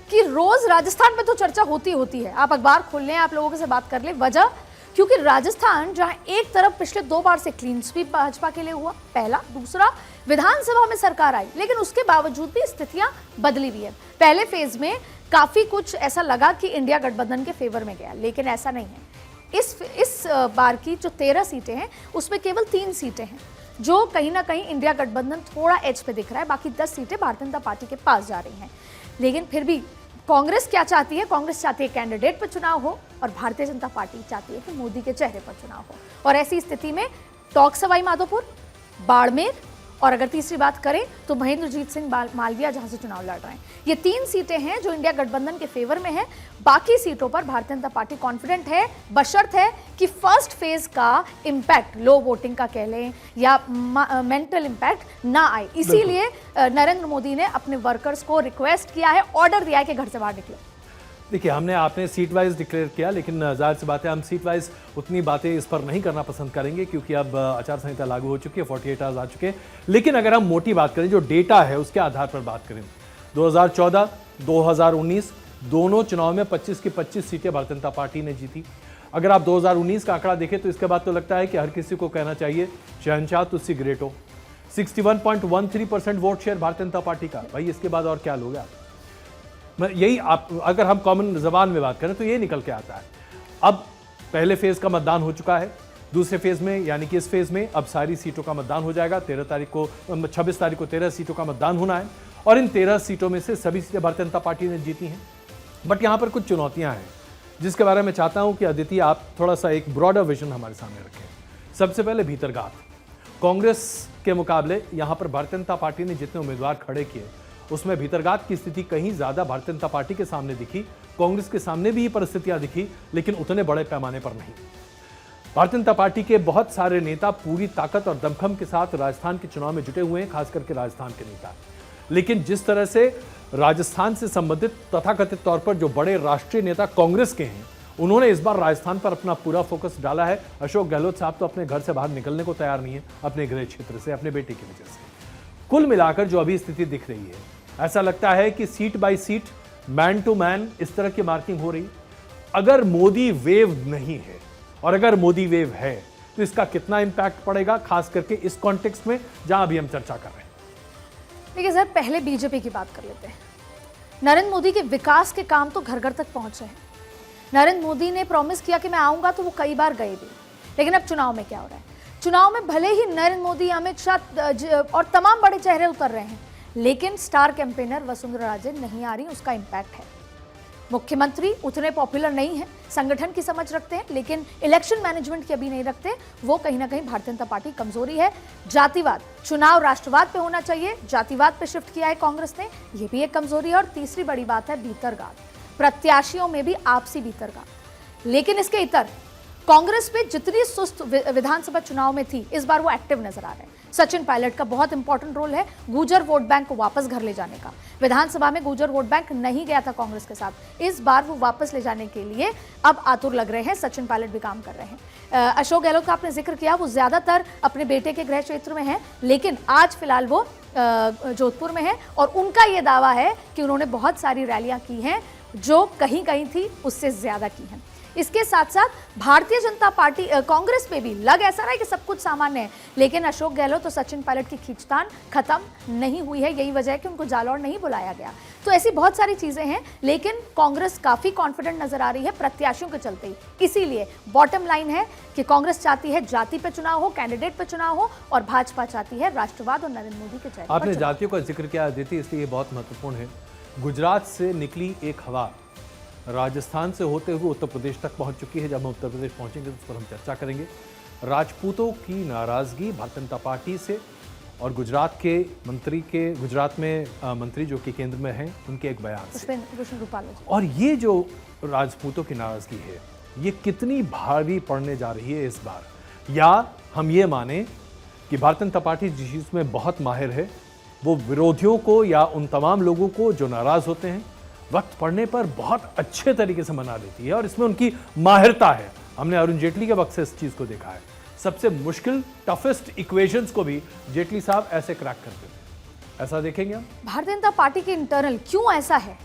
कि रोज राजस्थान में तो चर्चा होती है। आप अखबार खोल लें, आप लोगों से बात कर लें। वजह, क्योंकि राजस्थान जहां एक तरफ पिछले 2 बार से क्लीन स्वीप भाजपा के लिए हुआ, पहला, दूसरा विधानसभा में सरकार आई, लेकिन उसके बावजूद भी स्थितियां बदली हुई है। पहले फेज में काफी कुछ ऐसा लगा कि इंडिया गठबंधन के फेवर में गया, लेकिन ऐसा नहीं है। इस बार की जो 13 सीटें हैं उसमें केवल 3 सीटें हैं जो कहीं ना कहीं इंडिया गठबंधन थोड़ा एज पे दिख रहा है। बाकी 10 सीटें भारतीय जनता पार्टी के पास जा रही हैं। लेकिन फिर भी कांग्रेस क्या चाहती है? कांग्रेस चाहती है कैंडिडेट पर चुनाव हो और भारतीय जनता पार्टी चाहती है कि मोदी के चेहरे पर चुनाव हो। और ऐसी स्थिति में टोंक सवाई माधोपुर, बाड़मेर और अगर तीसरी बात करें तो महेंद्रजीत सिंह मालविया जहां से चुनाव लड़ रहे हैं। ये 3 सीटें हैं जो इंडिया गठबंधन के फेवर में है। बाकी सीटों पर भारतीय जनता पार्टी कॉन्फिडेंट है, बशर्त है कि फर्स्ट फेज का इंपैक्ट, लो वोटिंग का कह लें या मेंटल इंपैक्ट ना आए। इसीलिए नरेंद्र मोदी ने अपने वर्कर्स को रिक्वेस्ट किया है, ऑर्डर दिया है कि घर से बाहर निकलो। देखिए, आपने सीट वाइज डिक्लेयर किया, लेकिन जाहिर सी बात है हम सीट वाइज उतनी बातें इस पर नहीं करना पसंद करेंगे क्योंकि अब आचार संहिता लागू हो चुकी है, 48 आवर्स आ चुके हैं। लेकिन अगर हम मोटी बात करें, जो डेटा है उसके आधार पर बात करें, 2014, 2019 दोनों चुनाव में 25 की 25 सीटें भारतीय जनता पार्टी ने जीती। अगर आप 2019 का आंकड़ा देखें तो इसके बाद तो लगता है कि हर किसी को कहना चाहिए शहंशाह तुस्सी ग्रेट हो। 61.13% vote share Bharatiya Janata party का। भाई, इसके बाद और क्या लोगे आप? यही आप अगर हम कॉमन जबान में बात करें तो ये निकल के आता है। अब पहले फेज का मतदान हो चुका है, दूसरे फेज में यानी कि इस फेज में अब सारी सीटों का मतदान हो जाएगा। 26 तारीख को 13 सीटों का मतदान होना है और इन 13 सीटों में से सभी सीटें भारतीय जनता पार्टी ने जीती हैं। बट यहाँ पर कुछ चुनौतियाँ हैं जिसके बारे में चाहता हूँ कि अदिति आप थोड़ा सा एक ब्रॉडर विजन हमारे सामने रखें। सबसे पहले भीतरघात, कांग्रेस के मुकाबले यहाँ पर भारतीय जनता पार्टी ने जितने उम्मीदवार खड़े किए उसमें भीतरघात की स्थिति कहीं ज्यादा भारतीय जनता पार्टी के सामने दिखी। कांग्रेस के सामने भी ये परिस्थितियां दिखी, लेकिन उतने बड़े पैमाने पर नहीं। भारतीय जनता पार्टी के बहुत सारे नेता पूरी ताकत और दमखम के साथ राजस्थान के चुनाव में जुटे हुए हैं, खास करके राजस्थान के नेता। लेकिन जिस तरह से राजस्थान से संबंधित तथाकथित तौर पर जो बड़े राष्ट्रीय नेता कांग्रेस के हैं, उन्होंने इस बार राजस्थान पर अपना पूरा फोकस डाला है। अशोक गहलोत साहब तो अपने घर से बाहर निकलने को तैयार नहीं है, अपने गृह क्षेत्र से, अपने बेटे की वजह से। कुल मिलाकर जो अभी स्थिति दिख रही है, ऐसा लगता है कि seat by seat, man to man इस तरह की मार्किंग हो रही। अगर मोदी वेव नहीं है और अगर मोदी वेव है तो इसका कितना इंपैक्ट पड़ेगा, खास करके इस कॉन्टेक्स्ट में जहां अभी हम चर्चा कर रहे हैं। देखिए सर, पहले बीजेपी की बात कर लेते हैं। नरेंद्र मोदी के विकास के काम तो घर घर तक पहुंचे हैं। नरेंद्र मोदी ने प्रॉमिस किया कि मैं आऊंगा, तो वो कई बार गए भी। लेकिन अब चुनाव में क्या हो रहा है? चुनाव में भले ही नरेंद्र मोदी, अमित शाह और तमाम बड़े चेहरे उतर रहे हैं, लेकिन स्टार कैंपेनर वसुंधरा राजे नहीं आ रही, उसका इंपैक्ट है। मुख्यमंत्री उतने पॉपुलर नहीं है, संगठन की समझ रखते हैं लेकिन इलेक्शन मैनेजमेंट की अभी नहीं रखते। वो कहीं ना कहीं भारतीय जनता पार्टी कमजोरी है। जातिवाद, चुनाव राष्ट्रवाद पे होना चाहिए, जातिवाद पे शिफ्ट किया है कांग्रेस ने, ये भी एक कमजोरी है। और तीसरी बड़ी बात है भीतरगात, प्रत्याशियों में भी आपसी भीतरगात। लेकिन इसके इतर कांग्रेस पे जितनी सुस्त विधानसभा चुनाव में थी, इस बार वो एक्टिव नजर आ रहे हैं। सचिन पायलट का बहुत इंपॉर्टेंट रोल है गुर्जर वोट बैंक को वापस घर ले जाने का। विधानसभा में गुर्जर वोट बैंक नहीं गया था कांग्रेस के साथ, इस बार वो वापस ले जाने के लिए अब आतुर लग रहे हैं। सचिन पायलट भी काम कर रहे हैं। अशोक गहलोत का आपने जिक्र किया, वो ज्यादातर अपने बेटे के गृह क्षेत्र में है, लेकिन आज फिलहाल वो जोधपुर में है और उनका ये दावा है कि उन्होंने बहुत सारी रैलियां की हैं जो कहीं कहीं थी उससे ज्यादा की हैं। इसके साथ साथ भारतीय जनता पार्टी कांग्रेस पे भी लग ऐसा रहा है कि सब कुछ सामान्य है, लेकिन अशोक गहलोत और सचिन पायलट की खींचतान खत्म नहीं हुई है। यही वजह है कि उनको जालौर नहीं बुलाया गया। तो ऐसी बहुत सारी चीजें हैं, लेकिन कांग्रेस काफी कॉन्फिडेंट नजर आ रही है प्रत्याशियों के चलते ही। इसीलिए बॉटम लाइन है कि कांग्रेस चाहती है जाति पे चुनाव हो, कैंडिडेट पे चुनाव हो, और भाजपा चाहती है राष्ट्रवाद और नरेंद्र मोदी के चेहरे। आपने जातियों का जिक्र किया अदिति, इसलिए बहुत महत्वपूर्ण है। गुजरात से निकली एक हवा राजस्थान से होते हुए उत्तर प्रदेश तक पहुंच चुकी है। जब हम उत्तर प्रदेश पहुंचेंगे तो उस पर हम चर्चा करेंगे। राजपूतों की नाराजगी भारतीय जनता पार्टी से और गुजरात के मंत्री के, गुजरात में मंत्री जो कि केंद्र में हैं, उनके एक बयान से। और ये जो राजपूतों की नाराजगी है, ये कितनी भारी पड़ने जा रही है इस बार, या हम ये माने कि भारतीय जनता पार्टी जिस चीज में बहुत माहिर है, वो विरोधियों को या उन तमाम लोगों को जो नाराज होते हैं वक्त पड़ने पर बहुत अच्छे तरीके से मना लेती है, और इसमें उनकी माहिरता है। हमने अरुण जेटली के वक्त से इस चीज को देखा है। सबसे मुश्किल, टफेस्ट इक्वेशंस को भी जेटली साहब ऐसे क्रैक करते थे। ऐसा देखेंगे हम। भारतीय जनता पार्टी के इंटरनल क्यों ऐसा है?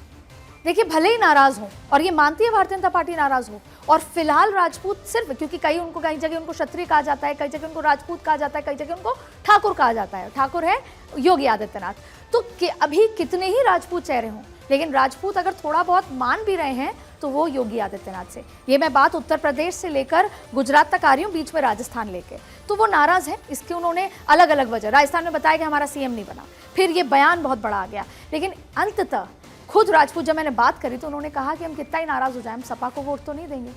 देखिए, भले ही नाराज हो, और ये मानती है भारतीय जनता पार्टी नाराज हो, और फिलहाल राजपूत सिर्फ, क्योंकि कई जगह उनको क्षत्रिय कहा जाता है, कई जगह उनको राजपूत कहा जाता है, कई जगह उनको ठाकुर कहा जाता है। ठाकुर है योगी आदित्यनाथ। तो अभी कितने ही राजपूत चेहरे हों, लेकिन राजपूत अगर थोड़ा बहुत मान भी रहे हैं तो वो योगी आदित्यनाथ से। ये मैं बात उत्तर प्रदेश से लेकर गुजरात तक आ रही हूँ, बीच में राजस्थान लेके। तो वो नाराज है, इसके उन्होंने अलग अलग वजह। राजस्थान में बताया कि हमारा सीएम नहीं बना, फिर ये बयान बहुत बड़ा आ गया। लेकिन अंततः खुद राजपूत, जब मैंने बात करी तो उन्होंने कहा कि हम कितना ही नाराज हो जाए, हम सपा को वोट तो नहीं देंगे,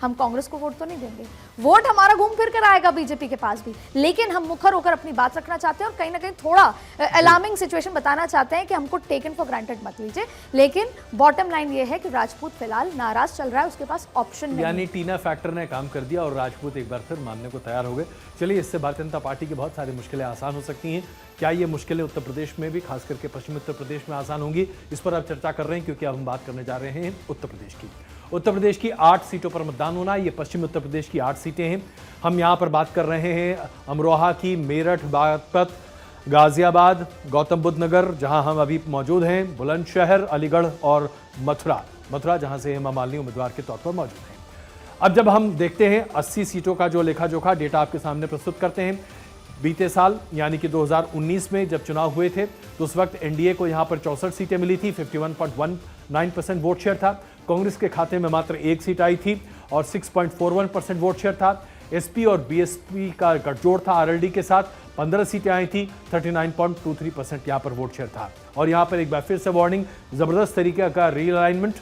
हम कांग्रेस को वोट तो नहीं देंगे, वोट हमारा घूम फिर कर आएगा बीजेपी के पास भी, लेकिन हम मुखर होकर अपनी बात रखना चाहते हैं और कहीं ना कहीं थोड़ा अलार्मिंग सिचुएशन बताना चाहते हैं कि हमको टेकन फॉर ग्रांटेड मत लीजिए। लेकिन बॉटम लाइन ये है कि राजपूत फिलहाल नाराज चल रहा है, उसके पास ऑप्शन नहीं। यानी टीना फैक्टर ने काम कर दिया और राजपूत एक बार फिर मानने को तैयार हो गए। चलिए, इससे भारतीय जनता पार्टी की बहुत सारी मुश्किलें आसान हो सकती हैं। क्या ये मुश्किलें उत्तर प्रदेश में भी, खास करके पश्चिमी उत्तर प्रदेश में आसान होंगी? इस पर अब चर्चा कर रहे हैं, क्योंकि अब हम बात करने जा रहे हैं उत्तर प्रदेश की। उत्तर प्रदेश की 8 सीटों पर मतदान होना। ये पश्चिमी उत्तर प्रदेश की 8 सीटें हैं। हम यहाँ पर बात कर रहे हैं अमरोहा की, मेरठ, बागपत, गाजियाबाद, गौतम बुद्ध नगर जहाँ हम अभी मौजूद हैं, बुलंदशहर, अलीगढ़ और मथुरा जहाँ से हेमा मालिनी उम्मीदवार के तौर पर मौजूद हैं। अब जब हम देखते हैं 80 सीटों का जो लेखा जोखा डेटा आपके सामने प्रस्तुत करते हैं। बीते साल यानी कि 2019 में जब चुनाव हुए थे तो उस वक्त एनडीए को यहाँ पर 64 सीटें मिली थी, 51.19% वोट शेयर था। कांग्रेस के खाते में मात्र 1 सीट आई थी और 6.41% वोट शेयर था। एसपी और बीएसपी का गठजोड़ था आरएलडी के साथ, 15 सीटें आई थी, 39.23% यहाँ पर वोट शेयर था। और यहाँ पर एक बार फिर से वार्निंग, जबरदस्त तरीके का रीअलाइनमेंट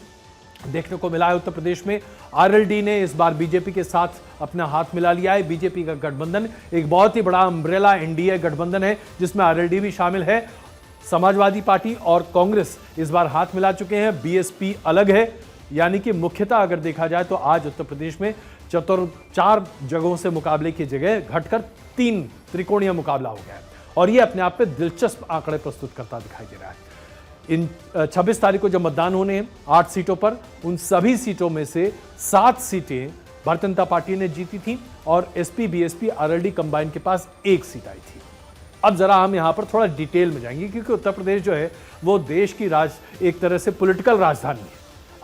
देखने को मिला है उत्तर प्रदेश में। आरएलडी ने इस बार बीजेपी के साथ अपना हाथ मिला लिया है। बीजेपी का गठबंधन एक बहुत ही बड़ा अम्ब्रेला एनडीए गठबंधन है, जिसमें आरएलडी भी शामिल है। समाजवादी पार्टी और कांग्रेस इस बार हाथ मिला चुके हैं, बीएसपी अलग है। यानी कि मुख्यतः अगर देखा जाए तो आज उत्तर प्रदेश में चार जगहों से मुकाबले की जगह घटकर 3 त्रिकोणीय मुकाबला हो गया है और ये अपने आप में दिलचस्प आंकड़े प्रस्तुत करता दिखाई दे रहा है। इन 26 तारीख को जब मतदान होने हैं 8 सीटों पर, उन सभी सीटों में से 7 सीटें भारतीय जनता पार्टी ने जीती थी और एसपी बीएसपी आरएलडी कंबाइन के पास 1 सीट आई थी। अब जरा हम यहां पर थोड़ा डिटेल में जाएंगे क्योंकि उत्तर प्रदेश जो है वो देश की एक तरह से पॉलिटिकल राजधानी है।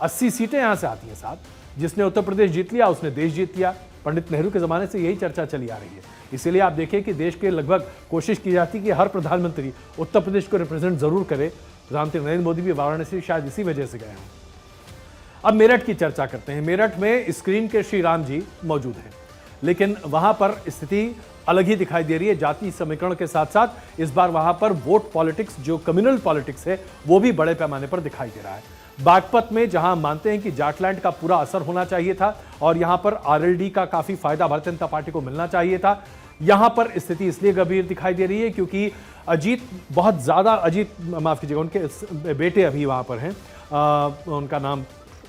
80 सीटें यहां से आती हैं साहब। जिसने उत्तर प्रदेश जीत लिया उसने देश जीत लिया। पंडित नेहरू के जमाने से यही चर्चा चली आ रही है। इसीलिए आप देखिए कि देश के लगभग कोशिश की जाती है कि हर प्रधानमंत्री उत्तर प्रदेश को रिप्रेजेंट जरूर करे। प्रधानमंत्री नरेंद्र मोदी भी वाराणसी शायद इसी वजह से गए हैं। अब मेरठ की चर्चा करते हैं। मेरठ में स्क्रीन के श्री राम जी मौजूद हैं, लेकिन वहां पर स्थिति अलग ही दिखाई दे रही है। जाति समीकरण के साथ साथ इस बार वहां पर वोट पॉलिटिक्स, जो कम्युनल पॉलिटिक्स है, वो भी बड़े पैमाने पर दिखाई दे रहा है। बागपत में जहां मानते हैं कि जाटलैंड का पूरा असर होना चाहिए था और यहां पर आरएलडी का काफी फायदा भारतीय जनता पार्टी को मिलना चाहिए था, यहां पर स्थिति इसलिए गंभीर दिखाई दे रही है क्योंकि अजीत माफ कीजिएगा, उनके बेटे अभी वहां पर हैं, उनका नाम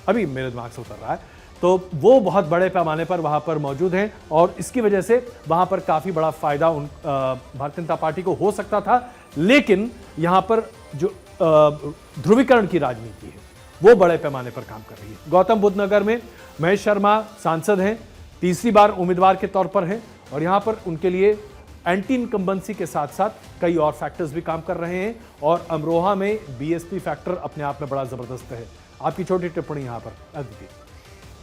अभी मेरे दिमाग से उतर रहा है, तो वो बहुत बड़े पैमाने पर वहां पर मौजूद हैं और इसकी वजह से वहां पर काफी बड़ा फायदा भारतीय जनता पार्टी को हो सकता था। लेकिन यहां पर जो ध्रुवीकरण की राजनीति है वो बड़े पैमाने पर काम कर रही है। गौतम बुद्ध नगर में महेश शर्मा सांसद हैं, तीसरी बार उम्मीदवार के तौर पर हैं और यहां पर उनके लिए एंटी इनकम्बेंसी के साथ साथ कई और फैक्टर्स भी काम कर रहे हैं और अमरोहा में बीएसपी फैक्टर अपने आप में बड़ा जबरदस्त है। आपकी छोटी टिप्पणी यहां पर अदिति।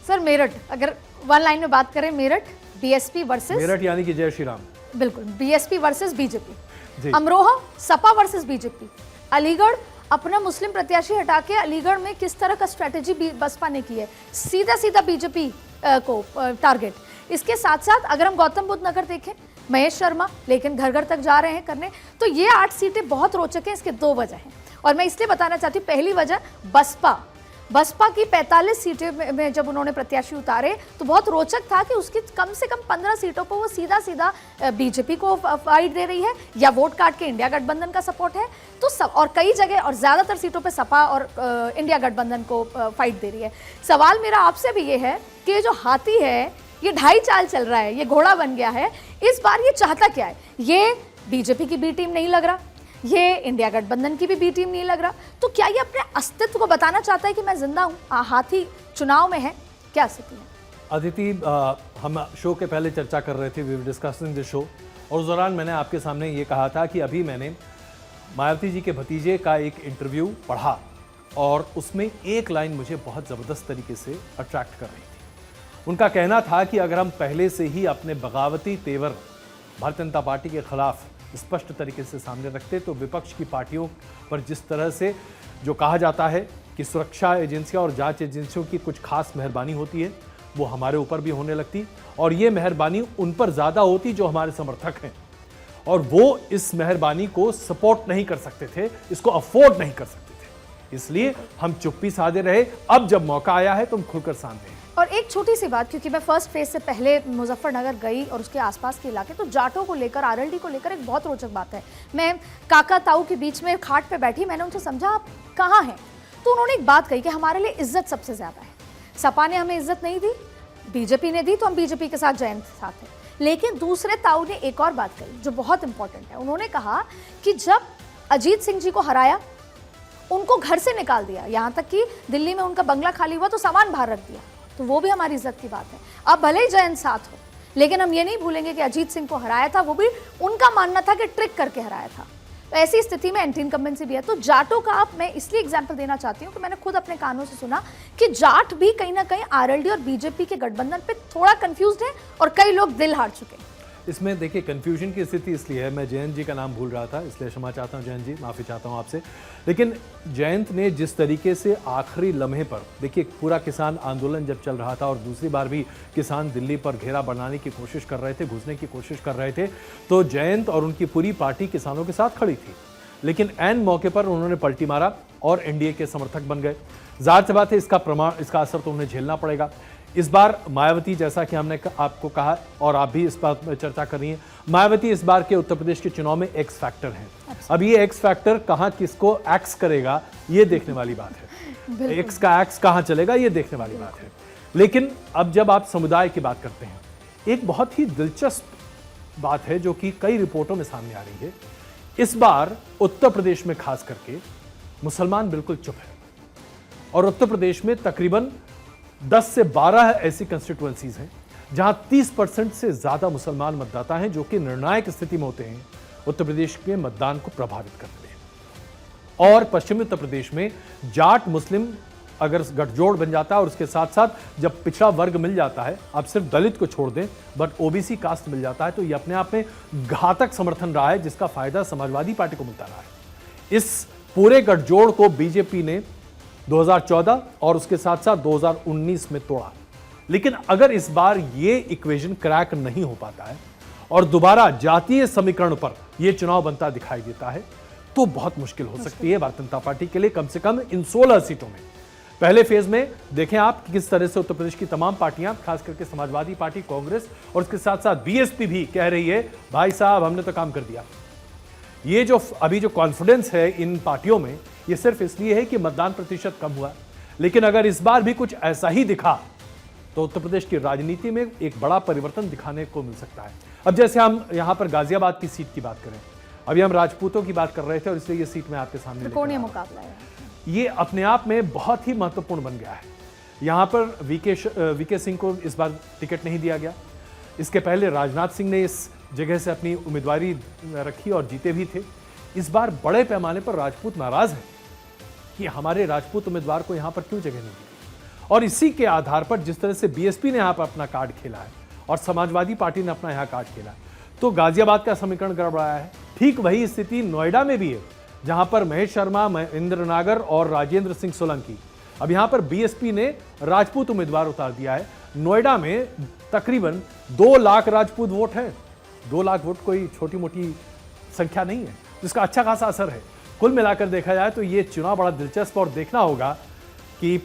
सर मेरठ, अगर वन लाइन में बात करें, मेरठ बीएसपी वर्सेस, मेरठ यानी कि जय श्री राम, बिल्कुल BSP versus BJP. Amroha Sapa versus BJP. Aligarh अपना मुस्लिम प्रत्याशी हटा के अलीगढ़ में किस तरह का स्ट्रेटेजी बसपा ने की है, सीधा सीधा बीजेपी को टारगेट। इसके साथ साथ अगर हम गौतम बुद्ध नगर देखें, महेश शर्मा लेकिन घर घर तक जा रहे हैं करने, तो ये 8 सीटें बहुत रोचक हैं। इसके 2 वजह हैं और मैं इसलिए बताना चाहती हूँ। पहली वजह बसपा की 45 सीटें में जब उन्होंने प्रत्याशी उतारे तो बहुत रोचक था कि उसकी कम से कम 15 सीटों पर वो सीधा सीधा बीजेपी को फाइट दे रही है या वोट काट के इंडिया गठबंधन का सपोर्ट है, तो सब और कई जगह और ज्यादातर सीटों पे सपा और इंडिया गठबंधन को फाइट दे रही है। सवाल मेरा आपसे भी ये है कि ये जो हाथी है ये 2.5 चाल चल रहा है, ये घोड़ा बन गया है, इस बार ये चाहता क्या है? ये बीजेपी की बी टीम नहीं लग रहा, ये इंडिया गठबंधन की भी बी टीम नहीं लग रहा, तो क्या ये अपने अस्तित्व को बताना चाहता है कि मैं जिंदा हूं, हाथी चुनाव में है? क्या स्थिति है? अदिति, हम शो के पहले चर्चा कर रहे थे, we were discussing this show, और उस दौरान मैंने आपके सामने ये कहा था कि अभी मैंने मायावती जी के भतीजे का एक इंटरव्यू पढ़ा और उसमें एक लाइन मुझे बहुत ज़बरदस्त तरीके से अट्रैक्ट कर रही थी। उनका कहना था कि अगर हम पहले से ही अपने बगावती तेवर भारतीय जनता पार्टी के खिलाफ स्पष्ट तरीके से सामने रखते तो विपक्ष की पार्टियों पर जिस तरह से जो कहा जाता है कि सुरक्षा एजेंसियां और जांच एजेंसियों की कुछ खास मेहरबानी होती है, वो हमारे ऊपर भी होने लगती और ये मेहरबानी उन पर ज़्यादा होती जो हमारे समर्थक हैं और वो इस मेहरबानी को सपोर्ट नहीं कर सकते थे, इसको अफोर्ड नहीं कर सकते थे, इसलिए हम चुप्पी साधे रहे। अब जब मौका आया है तो हम खुलकर सामने हैं। और एक छोटी सी बात, क्योंकि मैं फर्स्ट फेज से पहले मुजफ्फरनगर गई और उसके आसपास के इलाके, तो जाटों को लेकर, आरएलडी को लेकर एक बहुत रोचक बात है। मैं काका ताऊ के बीच में खाट पे बैठी, मैंने उनसे समझा आप कहाँ हैं, तो उन्होंने एक बात कही कि हमारे लिए इज्जत सबसे ज्यादा है। सपा ने हमें इज्जत नहीं दी, बीजेपी ने दी, तो हम बीजेपी के साथ जयंत साथ हैं। लेकिन दूसरे ताऊ ने एक और बात कही जो बहुत इंपॉर्टेंट है। उन्होंने कहा कि जब अजीत सिंह जी को हराया, उनको घर से निकाल दिया, यहाँ तक कि दिल्ली में उनका बंगला खाली हुआ तो सामान बाहर रख दिया, तो वो भी हमारी इज्जत की बात है। अब भले ही जयंत साथ हो, लेकिन हम ये नहीं भूलेंगे कि अजीत सिंह को हराया था, वो भी उनका मानना था कि ट्रिक करके हराया था। तो ऐसी स्थिति में एंटी इनकम्बेंसी भी है। तो जाटों का अब मैं इसलिए एग्जाम्पल देना चाहती हूँ कि मैंने खुद अपने कानों से सुना कि जाट भी कहीं ना कहीं आरएलडी और बीजेपी के गठबंधन पे थोड़ा कंफ्यूज्ड है और कई लोग दिल हार चुके हैं। इसमें देखिए कंफ्यूजन की स्थिति इसलिए है, मैं जयंत जी का नाम भूल रहा था इसलिए क्षमा चाहता हूं जयंत जी, माफ़ी चाहता हूं आपसे। लेकिन जयंत ने जिस तरीके से आखिरी लम्हे पर, देखिए पूरा किसान आंदोलन जब चल रहा था और दूसरी बार भी किसान दिल्ली पर घेरा बनाने की कोशिश कर रहे थे, घुसने की कोशिश कर रहे थे, तो जयंत और उनकी पूरी पार्टी किसानों के साथ खड़ी थी। लेकिन ऐन मौके पर उन्होंने पलटी मारा और एनडीए के समर्थक बन गए। जाहिर सी बात है इसका असर तो उन्हें झेलना पड़ेगा। इस बार मायावती, जैसा कि हमने आपको कहा और आप भी इस बात में चर्चा कर रही हैं, मायावती इस बार के उत्तर प्रदेश के चुनाव में एक्स फैक्टर हैं। अब ये एक्स फैक्टर कहां किसको एक्स करेगा ये देखने वाली बात है, एक्स का एक्स कहां चलेगा ये देखने वाली बात है। लेकिन अब जब आप समुदाय की बात करते हैं, एक बहुत ही दिलचस्प बात है जो कि कई रिपोर्टों में सामने आ रही है। इस बार उत्तर प्रदेश में खास करके मुसलमान बिल्कुल चुप है और उत्तर प्रदेश में तकरीबन 10 से 12 ऐसी कंस्टिट्यूएंसीज हैं जहां 30% से ज्यादा मुसलमान मतदाता हैं जो कि निर्णायक स्थिति में होते हैं, उत्तर प्रदेश के मतदान को प्रभावित करते हैं। और पश्चिमी उत्तर प्रदेश में जाट मुस्लिम अगर गठजोड़ बन जाता है और उसके साथ साथ जब पिछड़ा वर्ग मिल जाता है, आप सिर्फ दलित को छोड़ दें, बट ओबीसी कास्ट मिल जाता है, तो यह अपने आप में घातक समर्थन रहा है जिसका फायदा समाजवादी पार्टी को मिलता रहा है। इस पूरे गठजोड़ को बीजेपी ने 2014 और उसके साथ साथ 2019 में तोड़ा। लेकिन अगर इस बार ये इक्वेशन क्रैक नहीं हो पाता है और दोबारा जातीय समीकरण पर यह चुनाव बनता दिखाई देता है तो बहुत मुश्किल हो सकती है भारतीय जनता पार्टी के लिए, कम से कम इन 16 सीटों में। पहले फेज में देखें आप किस तरह से उत्तर प्रदेश की तमाम पार्टियां, खास करके समाजवादी पार्टी, कांग्रेस और उसके साथ साथ बीएसपी भी कह रही है भाई साहब हमने तो काम कर दिया। ये जो अभी जो कॉन्फिडेंस है इन पार्टियों में, ये सिर्फ इसलिए है कि मतदान प्रतिशत कम हुआ। लेकिन अगर इस बार भी कुछ ऐसा ही दिखा तो उत्तर प्रदेश की राजनीति में एक बड़ा परिवर्तन दिखाने को मिल सकता है। अब जैसे हम यहां पर गाजियाबाद की सीट की बात करें, अभी हम राजपूतों की बात कर रहे थे और इसलिए ये सीट मैं आपके सामने त्रिकोणीय मुकाबला है। ये अपने आप में बहुत ही महत्वपूर्ण बन गया है। यहां पर वीके सिंह को इस बार टिकट नहीं दिया गया। इसके पहले राजनाथ सिंह ने इस जगह से अपनी उम्मीदवारी रखी और जीते भी थे। इस बार बड़े पैमाने पर राजपूत नाराज हैं कि हमारे राजपूत उम्मीदवार को यहां पर क्यों जगह नहीं दी। और इसी के आधार पर जिस तरह से बीएसपी ने यहां पर अपना कार्ड खेला है और समाजवादी पार्टी ने अपना यहां कार्ड खेला है, तो गाजियाबाद का समीकरण गड़बड़ाया है। ठीक वही स्थिति नोएडा में भी है, जहां पर महेश शर्मा, महेंद्र नागर और राजेंद्र सिंह सोलंकी, अब यहां पर बीएसपी ने राजपूत उम्मीदवार उतार दिया है। नोएडा में तकरीबन 2 लाख राजपूत वोट हैं। 2 लाख वोट कोई छोटी मोटी संख्या नहीं है, जिसका अच्छा खासा असर है। कुल मिलाकर देखा जाए तो ये चुनाव बड़ा दिलचस्प और देखना होगा कि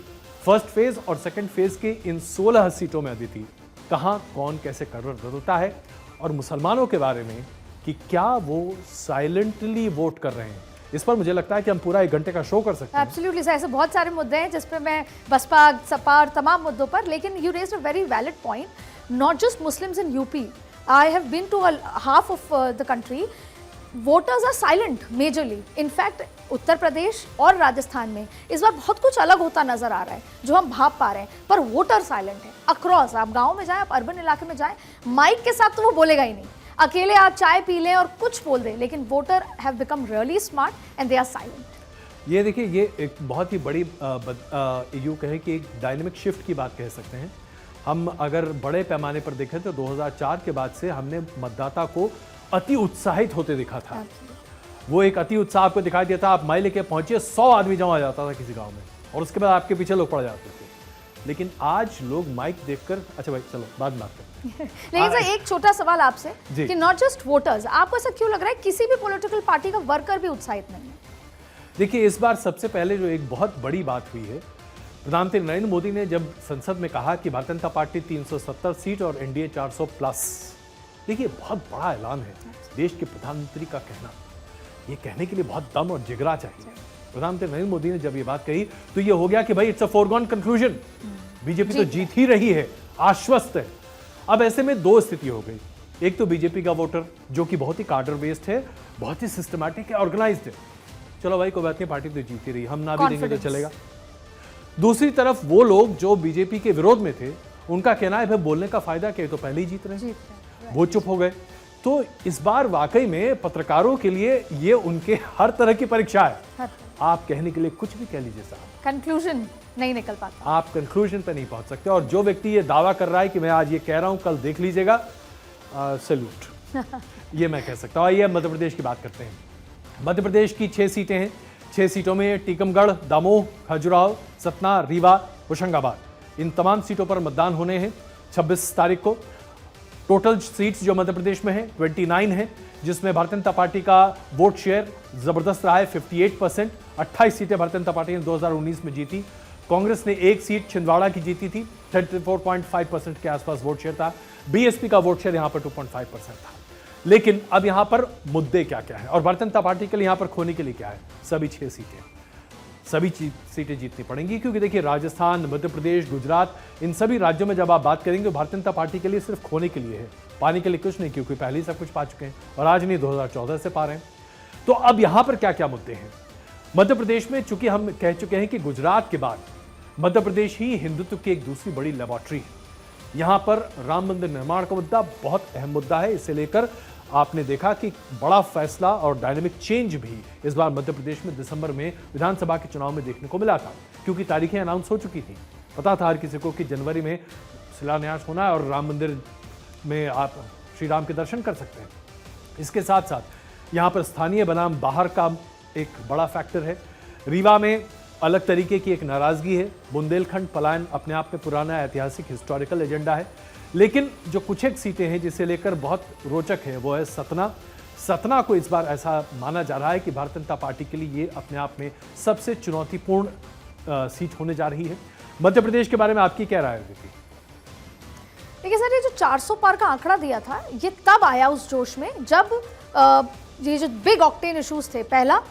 फर्स्ट फेज और सेकंड फेज के इन 16 सीटों में अदिति कहां कौन कैसे करवट बदलता है, और मुसलमानों के बारे में कि क्या वो साइलेंटली वोट कर रहे हैं। इस पर मुझे लगता है कि हम पूरा 1 घंटे का शो कर सकते हैं। एब्सोल्युटली सर, ऐसे बहुत सारे मुद्दे हैं जिस पे मैं बसपा, सपा और तमाम मुद्दों पर, लेकिन you raised a very valid point. Not just Muslims in UP, I have been to half of the country, voters are silent majorly. In fact Uttar Pradesh और राजस्थान में इस बार बहुत कुछ अलग होता नजर आ रहा है जो हम भाप पा रहे हैं, पर वोटर साइलेंट है अक्रॉस। आप गाँव में जाएं, आप अर्बन इलाके में जाएं, माइक के साथ तो वो बोलेगा ही नहीं। अकेले आप चाय पी लें और कुछ बोल दें, लेकिन voter have become really smart and they are silent. ये देखिए, ये एक बहुत ही बड़ी यूँ कहें कि एक डायनेमिक शिफ्ट की बात कह सकते हैं। हम अगर बड़े पैमाने पर देखें तो 2004 के बाद से हमने मतदाता को अति उत्साहित होते दिखा था। वो एक अति उत्साह आपको दिखाई देता, आप माइल लेके पहुंचे 100 आदमी जमा जाता था किसी गाँव में और उसके बाद आपके पीछे लोग पड़ जाते थे। लेकिन आज लोग माइक देखकर, अच्छा भाई चलो बाद में बात करते हैं। लेकिन सर एक छोटा सवाल आपसे कि नॉट जस्ट वोटर्स, आपको ऐसा क्यों लग रहा है किसी भी पॉलिटिकल पार्टी का वर्कर भी उत्साहित नहीं है? देखिए, इस बार सबसे पहले जो एक बहुत बड़ी बात हुई है, प्रधानमंत्री नरेंद्र मोदी ने जब संसद में कहा कि भारतीय जनता पार्टी 370 सीट और एनडीए 400 प्लस, देखिए बहुत बड़ा ऐलान है देश के प्रधानमंत्री का कहना। ये कहने के लिए बहुत दम और जिगरा चाहिए। प्रधानमंत्री नरेंद्र मोदी ने जब ये बात कही तो ये हो गया कि भाई it's a foregone conclusion, BJP तो जीत ही रही है, आश्वस्त है। अब ऐसे में 2 स्थिति हो गई। एक तो बीजेपी का वोटर जो कि बहुत ही कार्डर बेस्ड है, बहुत ही सिस्टमैटिक है, ऑर्गेनाइज्ड है, चलो भाई कोई बात नहीं, पार्टी तो जीत ही रही, हम ना भी देंगे तो चलेगा। दूसरी तरफ वो लोग जो बीजेपी के विरोध में थे, उनका कहना है भाई बोलने का फायदा क्या, तो पहले ही जीत रहे हैं, वो चुप हो गए। तो इस बार वाकई में पत्रकारों के लिए ये उनके हर तरह की परीक्षा है। आप कहने के लिए कुछ भी कह लीजिए साहब, कंक्लूजन नहीं निकल पाता, आप कंक्लूजन पे नहीं पहुंच सकते। और जो व्यक्ति ये दावा कर रहा है कि मैं आज ये कह रहा हूं कल देख लीजिएगा, सैल्यूट ये मैं कह सकता हूं। आइए मध्य प्रदेश की बात करते हैं। मध्य प्रदेश की 6 सीटें हैं। 6 सीटों में टीकमगढ़, दमोह, खजुराहो, सतना, रीवा, होशंगाबाद, इन तमाम सीटों पर मतदान होने हैं 26 तारीख को। टोटल सीट्स जो मध्य प्रदेश में है 29 है, जिसमें भारतीय जनता पार्टी का वोट शेयर जबरदस्त रहा है 58%। 28 सीटें भारतीय जनता पार्टी ने 2019 में जीती। कांग्रेस ने 1 सीट छिंदवाड़ा की जीती थी, 34.5% के आसपास वोट शेयर था। बीएसपी का वोट शेयर यहां पर 2.5% था। लेकिन अब यहां पर मुद्दे क्या क्या है और भारतीय जनता पार्टी के लिए यहां पर खोने के लिए क्या है? सभी 6 सीटें। सभी सीटें जीतनी पड़ेंगी, क्योंकि देखिए राजस्थान, मध्य प्रदेश, गुजरात, इन सभी राज्यों में जब आप बात करेंगे तो भारतीय जनता पार्टी के लिए सिर्फ खोने के लिए है, पाने के लिए कुछ नहीं, क्योंकि पहले ही सब कुछ पा चुके हैं और आज नहीं 2014 से पा रहे हैं। तो अब यहां पर क्या क्या मुद्दे हैं? मध्य प्रदेश में चूंकि हम कह चुके हैं कि गुजरात के बाद मध्य प्रदेश ही हिंदुत्व की एक दूसरी बड़ी लेबोरेटरी है। यहां पर राम मंदिर निर्माण का मुद्दा बहुत अहम मुद्दा है। इसे लेकर आपने देखा कि बड़ा फैसला और डायनेमिक चेंज भी इस बार मध्य प्रदेश में दिसंबर में विधानसभा के चुनाव में देखने को मिला था, क्योंकि तारीखें अनाउंस हो चुकी थी। पता था हर किसी को कि जनवरी में शिलान्यास होना है और राम मंदिर में आप श्री राम के दर्शन कर सकते हैं। इसके साथ साथ यहाँ पर स्थानीय बनाम बाहर का एक बड़ा फैक्टर है। रीवा में अलग तरीके की एक नाराजगी है। बुंदेलखंड पलायन अपने आप में पुराना ऐतिहासिक हिस्टोरिकल एजेंडा है, लेकिन जो कुछ एक सीटें हैं जिसे लेकर बहुत रोचक है वो है सतना। सतना को इस बार ऐसा माना जा रहा है कि भारतीय जनता पार्टी के लिए ये अपने आप में सबसे चुनौतीपूर्ण सीट होने जा रही है। मध्य प्रदेश के बारे में आपकी क्या राय है? देखिए सर, ये जो 400 पार का आंकड़ा दिया था ये तब आया उस जोश में जब ये जो बिग ऑक्टेन इश्यूज थे, पहला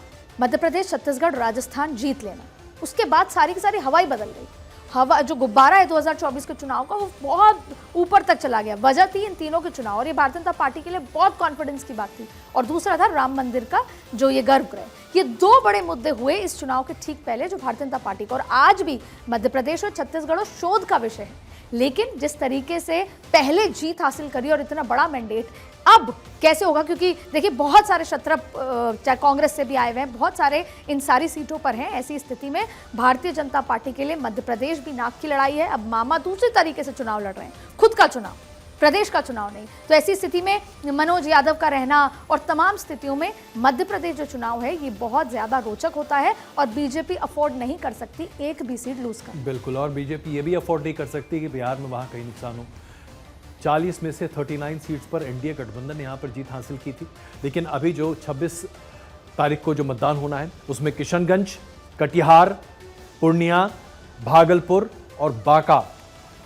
मध्य प्रदेश, छत्तीसगढ़, राजस्थान जीत लेना, उसके बाद सारी की सारी हवा ही बदल गई। हवा जो गुब्बारा है 2024 के चुनाव का वो बहुत ऊपर तक चला गया। वजह थी इन तीनों के चुनाव और ये भारतीय जनता पार्टी के लिए बहुत कॉन्फिडेंस की बात थी। और दूसरा था राम मंदिर का जो ये गर्भगृह। ये दो बड़े मुद्दे हुए इस चुनाव के ठीक पहले जो भारतीय जनता पार्टी को, और आज भी मध्य प्रदेश और छत्तीसगढ़ शोध का विषय है। लेकिन जिस तरीके से पहले जीत हासिल करी और इतना बड़ा मैंडेट, अब कैसे होगा? क्योंकि देखिए बहुत सारे शत्रप चाहे कांग्रेस से भी आए हुए हैं, बहुत सारे इन सारी सीटों पर हैं। ऐसी स्थिति में भारतीय जनता पार्टी के लिए मध्य प्रदेश भी नाक की लड़ाई है। अब मामा दूसरे तरीके से चुनाव लड़ रहे हैं, खुद का चुनाव, प्रदेश का चुनाव नहीं। तो ऐसी स्थिति में मनोज यादव का रहना और तमाम स्थितियों में मध्य प्रदेश जो चुनाव है ये बहुत ज्यादा रोचक होता है और बीजेपी अफोर्ड नहीं कर सकती एक भी सीट लूज कर। बिल्कुल, और बीजेपी ये भी अफोर्ड नहीं कर सकती कि बिहार में वहां कहीं नुकसान हो। 40 में से 39 सीट्स पर एनडीए गठबंधन ने यहाँ पर जीत हासिल की थी, लेकिन अभी जो 26 तारीख को जो मतदान होना है उसमें किशनगंज, कटिहार, पूर्णिया, भागलपुर और बांका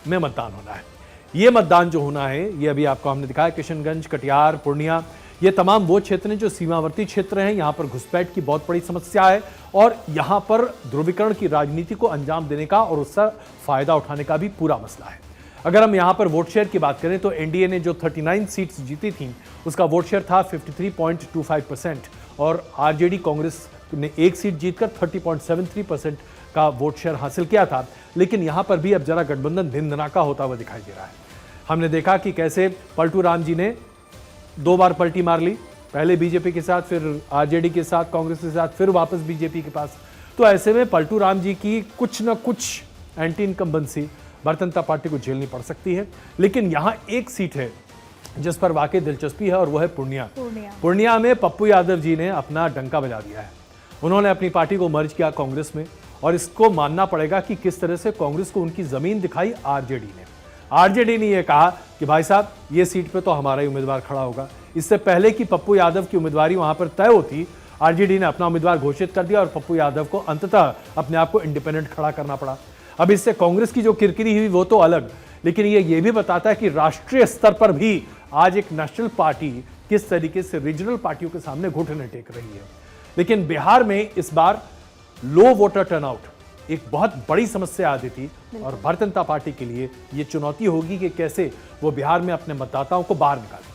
में मतदान होना है। ये मतदान जो होना है ये अभी आपको हमने दिखाया, किशनगंज, कटिहार, पूर्णिया, ये तमाम वो क्षेत्र हैं जो सीमावर्ती क्षेत्र हैं। यहाँ पर घुसपैठ की बहुत बड़ी समस्या है और यहाँ पर ध्रुवीकरण की राजनीति को अंजाम देने का और उससे फायदा उठाने का भी पूरा मसला है। अगर हम यहाँ पर वोट शेयर की बात करें तो एनडीए ने जो 39 सीट्स जीती थी उसका वोट शेयर था 53.25% और आरजेडी कांग्रेस ने एक सीट जीतकर 30.73% का वोट शेयर हासिल किया था। लेकिन यहाँ पर भी अब जरा गठबंधन धिनधनाका होता हुआ दिखाई दे रहा है। हमने देखा कि कैसे पलटू राम जी ने 2 बार पलटी मार ली, पहले बीजेपी के साथ, फिर आरजेडी के साथ, कांग्रेस के साथ, फिर वापस बीजेपी के पास। तो ऐसे में पलटू राम जी की कुछ न कुछ anti incumbency Bharatiya Janata party को झेलनी पड़ सकती है। लेकिन यहाँ एक सीट है जिस पर वाकई दिलचस्पी है और वह है पूर्णिया। पूर्णिया में पप्पू यादव जी ने अपना डंका बजा दिया है। उन्होंने अपनी पार्टी को मर्ज किया कांग्रेस में और इसको मानना पड़ेगा कि किस तरह से कांग्रेस को उनकी जमीन दिखाई आरजेडी ने। आरजेडी ने यह कहा कि भाई साहब ये सीट पे तो हमारा ही उम्मीदवार खड़ा होगा। इससे पहले कि पप्पू यादव की उम्मीदवारी वहां पर तय होती, आरजेडी ने अपना उम्मीदवार घोषित कर दिया और पप्पू यादव को अंततः अपने आप को इंडिपेंडेंट खड़ा करना पड़ा। अब इससे कांग्रेस की जो किरकिरी हुई वो तो अलग, लेकिन ये भी बताता है कि राष्ट्रीय स्तर पर भी आज एक नेशनल पार्टी किस तरीके से रीजनल पार्टियों के सामने घुटने टेक रही है। लेकिन बिहार में इस बार लो वोटर टर्नआउट एक बहुत बड़ी समस्या आती थी और भारतीय जनता पार्टी के लिए ये चुनौती होगी कि कैसे वो बिहार में अपने मतदाताओं को बाहर निकाले।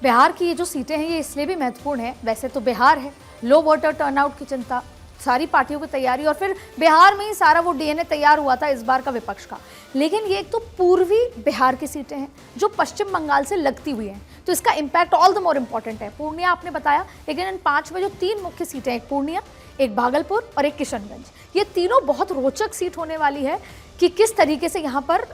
बिहार की ये जो सीटें हैं ये इसलिए भी महत्वपूर्ण है, वैसे तो बिहार है, लो वोटर टर्नआउट की चिंता, सारी पार्टियों की तैयारी और फिर बिहार में ही सारा वो डीएनए तैयार हुआ था इस बार का विपक्ष का। लेकिन ये एक तो पूर्वी बिहार की सीटें हैं जो पश्चिम बंगाल से लगती हुई हैं, तो इसका impact all the more important है। पूर्णिया आपने बताया, लेकिन इन 5 में जो 3 मुख्य सीटें हैं, एक पूर्णिया, एक भागलपुर और एक किशनगंज, ये तीनों बहुत रोचक सीट होने वाली है कि किस तरीके से यहाँ पर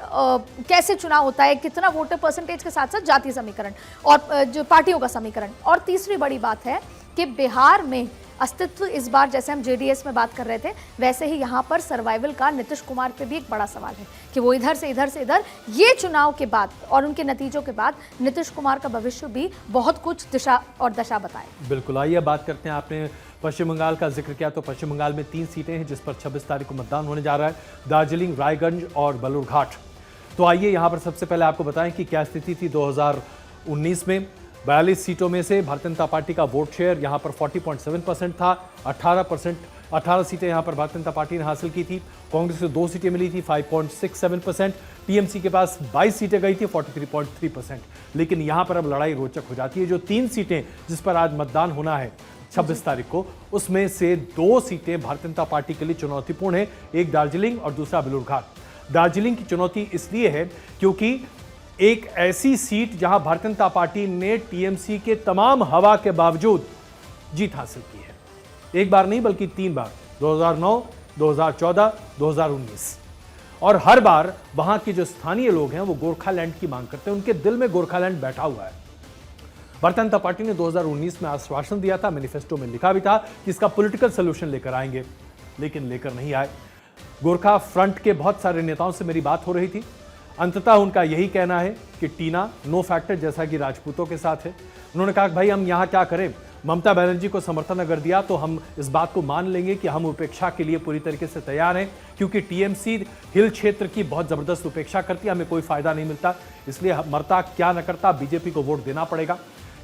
कैसे चुनाव होता है, कितना वोटर परसेंटेज के साथ साथ जातीय समीकरण और जो पार्टियों का समीकरण। और तीसरी बड़ी बात है कि बिहार में अस्तित्व इस बार, जैसे हम जेडीएस में बात कर रहे थे, वैसे ही यहाँ पर सर्वाइवल का नीतीश कुमार पे भी एक बड़ा सवाल है कि वो इधर से इधर ये चुनाव के बाद और उनके नतीजों के बाद नीतीश कुमार का भविष्य भी बहुत कुछ दिशा और दशा बताए। बिल्कुल, आइए बात करते हैं। आपने पश्चिम बंगाल का जिक्र किया तो पश्चिम बंगाल में 3 सीटें हैं जिस पर 26 तारीख को मतदान होने जा रहा है, दार्जिलिंग, रायगंज और बलूरघाट। तो आइए यहाँ पर सबसे पहले आपको बताएं कि क्या स्थिति थी 2019 में। 42 सीटों में से भारतीय जनता पार्टी का वोट शेयर यहाँ पर 40.7% था। 18% 18 सीटें यहां पर भारतीय जनता पार्टी ने हासिल की थी। कांग्रेस को 2 सीटें मिली थी 5.67%। टीएमसी के पास 22 सीटें गई थी 43.3%। लेकिन यहां पर अब लड़ाई रोचक हो जाती है। जो 3 सीटें जिस पर आज मतदान होना है 26 तारीख को, उसमें से 2 सीटें भारतीय जनता पार्टी के लिए चुनौतीपूर्ण है, एक दार्जिलिंग और दूसरा बेलूरघाट। दार्जिलिंग की चुनौती इसलिए है क्योंकि एक ऐसी सीट जहां भारतीय जनता पार्टी ने टीएमसी के तमाम हवा के बावजूद जीत हासिल की है। एक बार नहीं बल्कि 3 बार, 2009, 2014, 2019। और हर बार वहां के जो स्थानीय लोग हैं वो गोरखालैंड की मांग करते हैं, उनके दिल में गोरखालैंड बैठा हुआ है। भारतीय जनता पार्टी ने 2019 में आश्वासन दिया था, मैनिफेस्टो में लिखा भी था कि इसका पॉलिटिकल सोल्यूशन लेकर आएंगे, लेकिन लेकर नहीं आए। गोरखा फ्रंट के बहुत सारे नेताओं से मेरी बात हो रही थी। अंततः उनका यही कहना है कि टीना नो फैक्टर जैसा कि राजपूतों के साथ है। उन्होंने कहा कि भाई हम यहां क्या करें, ममता बनर्जी को समर्थन अगर दिया तो हम इस बात को मान लेंगे कि हम उपेक्षा के लिए पूरी तरीके से तैयार हैं, क्योंकि टीएमसी हिल क्षेत्र की बहुत जबरदस्त उपेक्षा करती है, हमें कोई फायदा नहीं मिलता, इसलिए मरता क्या न करता बीजेपी को वोट देना पड़ेगा।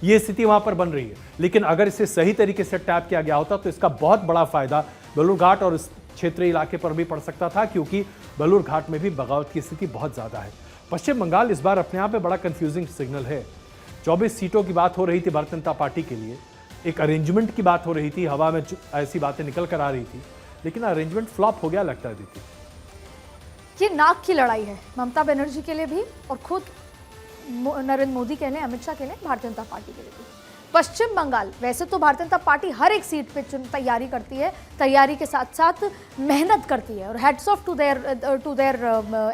ये स्थिति वहां पर बन रही है। लेकिन अगर इसे सही तरीके से टैप किया गया होता तो इसका बहुत बड़ा फायदा बेलूरघाट और इस क्षेत्रीय इलाके पर भी पड़ सकता था, क्योंकि बेलूरघाट में भी बगावत की स्थिति बहुत ज्यादा है। पश्चिम बंगाल इस बार अपने आप में बड़ा कंफ्यूजिंग सिग्नल है। 24 सीटों की बात हो रही थी भारतीय जनता पार्टी के लिए, एक अरेंजमेंट की बात हो रही थी, हवा में ऐसी बातें निकल कर आ रही थी, लेकिन अरेंजमेंट फ्लॉप हो गया लगता है। दीदी, ये नाक की लड़ाई है ममता बनर्जी के लिए भी और खुद नरेंद्र मोदी के लिए, अमित शाह के लिए, भारतीय जनता पार्टी के लिए भी। पश्चिम बंगाल, वैसे तो भारतीय जनता पार्टी हर एक सीट पे तैयारी करती है, तैयारी के साथ साथ मेहनत करती है और heads off to their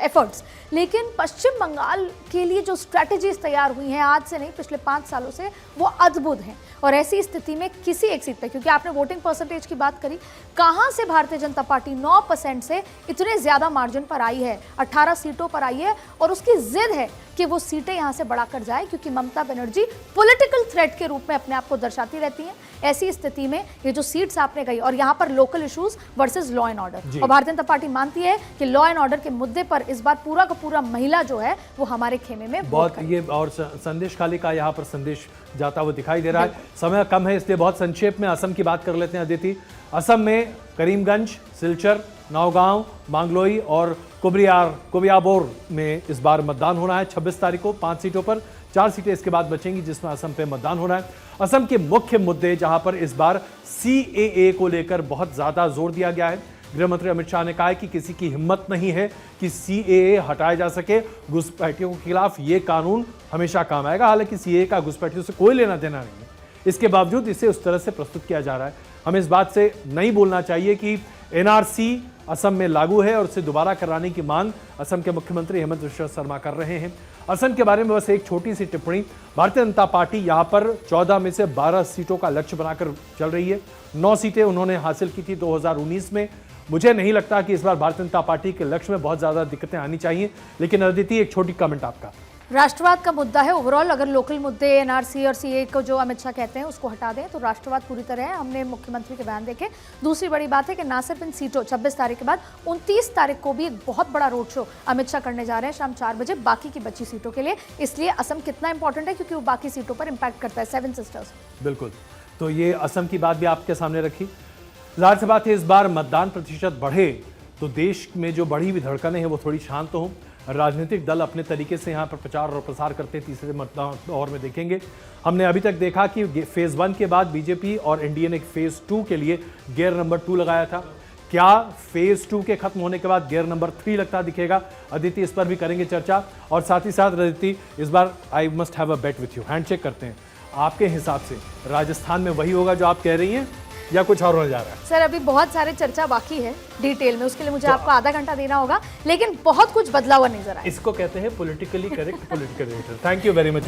efforts. लेकिन पश्चिम बंगाल के लिए जो स्ट्रैटेजीज तैयार हुई हैं आज से नहीं, पिछले 5 सालों से, वो अद्भुत हैं। और ऐसी स्थिति में किसी एक सीट पे, क्योंकि आपने वोटिंग परसेंटेज की बात करी, कहां से भारतीय जनता पार्टी 9% से इतने ज्यादा मार्जिन पर आई है, 18 सीटों पर आई है, और उसकी जिद है कि वो सीटें यहां से बढ़ाकर जाए, क्योंकि ममता बनर्जी पॉलिटिकल थ्रेट के रूप में अपने आप को दर्शाती रहती हैं। ऐसी स्थिति में ये जो सीट्स आपने गई, और यहाँ पर local issues versus law and order, और भारतीय जनता पार्टी मानती है कि लॉ एंड ऑर्डर के मुद्दे पर इस बार पूरा का पूरा महिला जो है वो हमारे खेमे में बहुत ये और संदेश खाली का यहाँ पर संदेश जाता हुआ दिखाई दे रहा है। समय कम है इसलिए बहुत संक्षेप में असम की बात कर लेते हैं। अदिति, असम में करीमगंज, सिलचर, नौगांव, मांगलोई और कोबियाबोर में इस बार मतदान होना है 26 तारीख को। 5 सीटों पर 4 सीटें इसके बाद बचेंगी जिसमें असम पे मतदान होना है। असम के मुख्य मुद्दे जहां पर इस बार सीएए को लेकर बहुत ज्यादा जोर दिया गया है। गृह मंत्री अमित शाह ने कहा है कि किसी की हिम्मत नहीं है कि सीएए हटाया जा सके। घुसपैठियों के खिलाफ ये कानून हमेशा काम आएगा। हालांकि सीएए का घुसपैठियों से कोई लेना देना नहीं है, इसके बावजूद इसे उस तरह से प्रस्तुत किया जा रहा है। हमें इस बात से नहीं बोलना चाहिए कि एनआरसी असम में लागू है और उसे दोबारा कराने की मांग असम के मुख्यमंत्री हेमंत बिश्व शर्मा कर रहे हैं। असम के बारे में बस एक छोटी सी टिप्पणी, भारतीय जनता पार्टी यहां पर 14 में से 12 सीटों का लक्ष्य बनाकर चल रही है। 9 सीटें उन्होंने हासिल की थी 2019 में। मुझे नहीं लगता कि इस बार भारतीय जनता पार्टी के लक्ष्य में बहुत ज्यादा दिक्कतें आनी चाहिए। लेकिन अदिति, एक छोटी कमेंट आपका। राष्ट्रवाद का मुद्दा है ओवरऑल, अगर लोकल मुद्दे एनआरसी और सीए को जो अमित शाह कहते हैं उसको हटा दें तो राष्ट्रवाद पूरी तरह है। हमने मुख्यमंत्री के बयान देखे। दूसरी बड़ी बात है कि ना सिर्फ इन सीटों 26 तारीख के बाद 29 तारीख को भी एक बहुत बड़ा रोड शो अमित शाह करने जा रहे हैं शाम 4 बजे बाकी की बची सीटों के लिए। इसलिए असम कितना इंपॉर्टेंट है क्योंकि वो बाकी सीटों पर इंपैक्ट करता है। 7 सिस्टर्स। बिल्कुल, तो ये असम की बात भी आपके सामने रखी। जाहिर सी बात है इस बार मतदान प्रतिशत बढ़े तो देश में जो बढ़ी हुई धड़कनें हैं वो थोड़ी शांत हों। राजनीतिक दल अपने तरीके से यहाँ पर प्रचार और प्रसार करते हैं। तीसरे मतदान दौर में देखेंगे। हमने अभी तक देखा कि फेज 1 के बाद बीजेपी और एनडीए ने फेज 2 के लिए गियर नंबर 2 लगाया था। क्या फेज 2 के खत्म होने के बाद गियर नंबर 3 लगता दिखेगा? अदिति, इस पर भी करेंगे चर्चा। और साथ ही साथ अदिति, इस बार I must have a bet with you, handshake करते हैं। आपके हिसाब से राजस्थान में वही होगा जो आप कह रही हैं या कुछ और होने जा रहा है? सर, अभी बहुत सारे चर्चा बाकी है डिटेल में, उसके लिए मुझे आपको आधा घंटा देना होगा, लेकिन बहुत कुछ बदला हुआ नजर आया। इसको कहते हैं politically correct political editor. Thank you very much.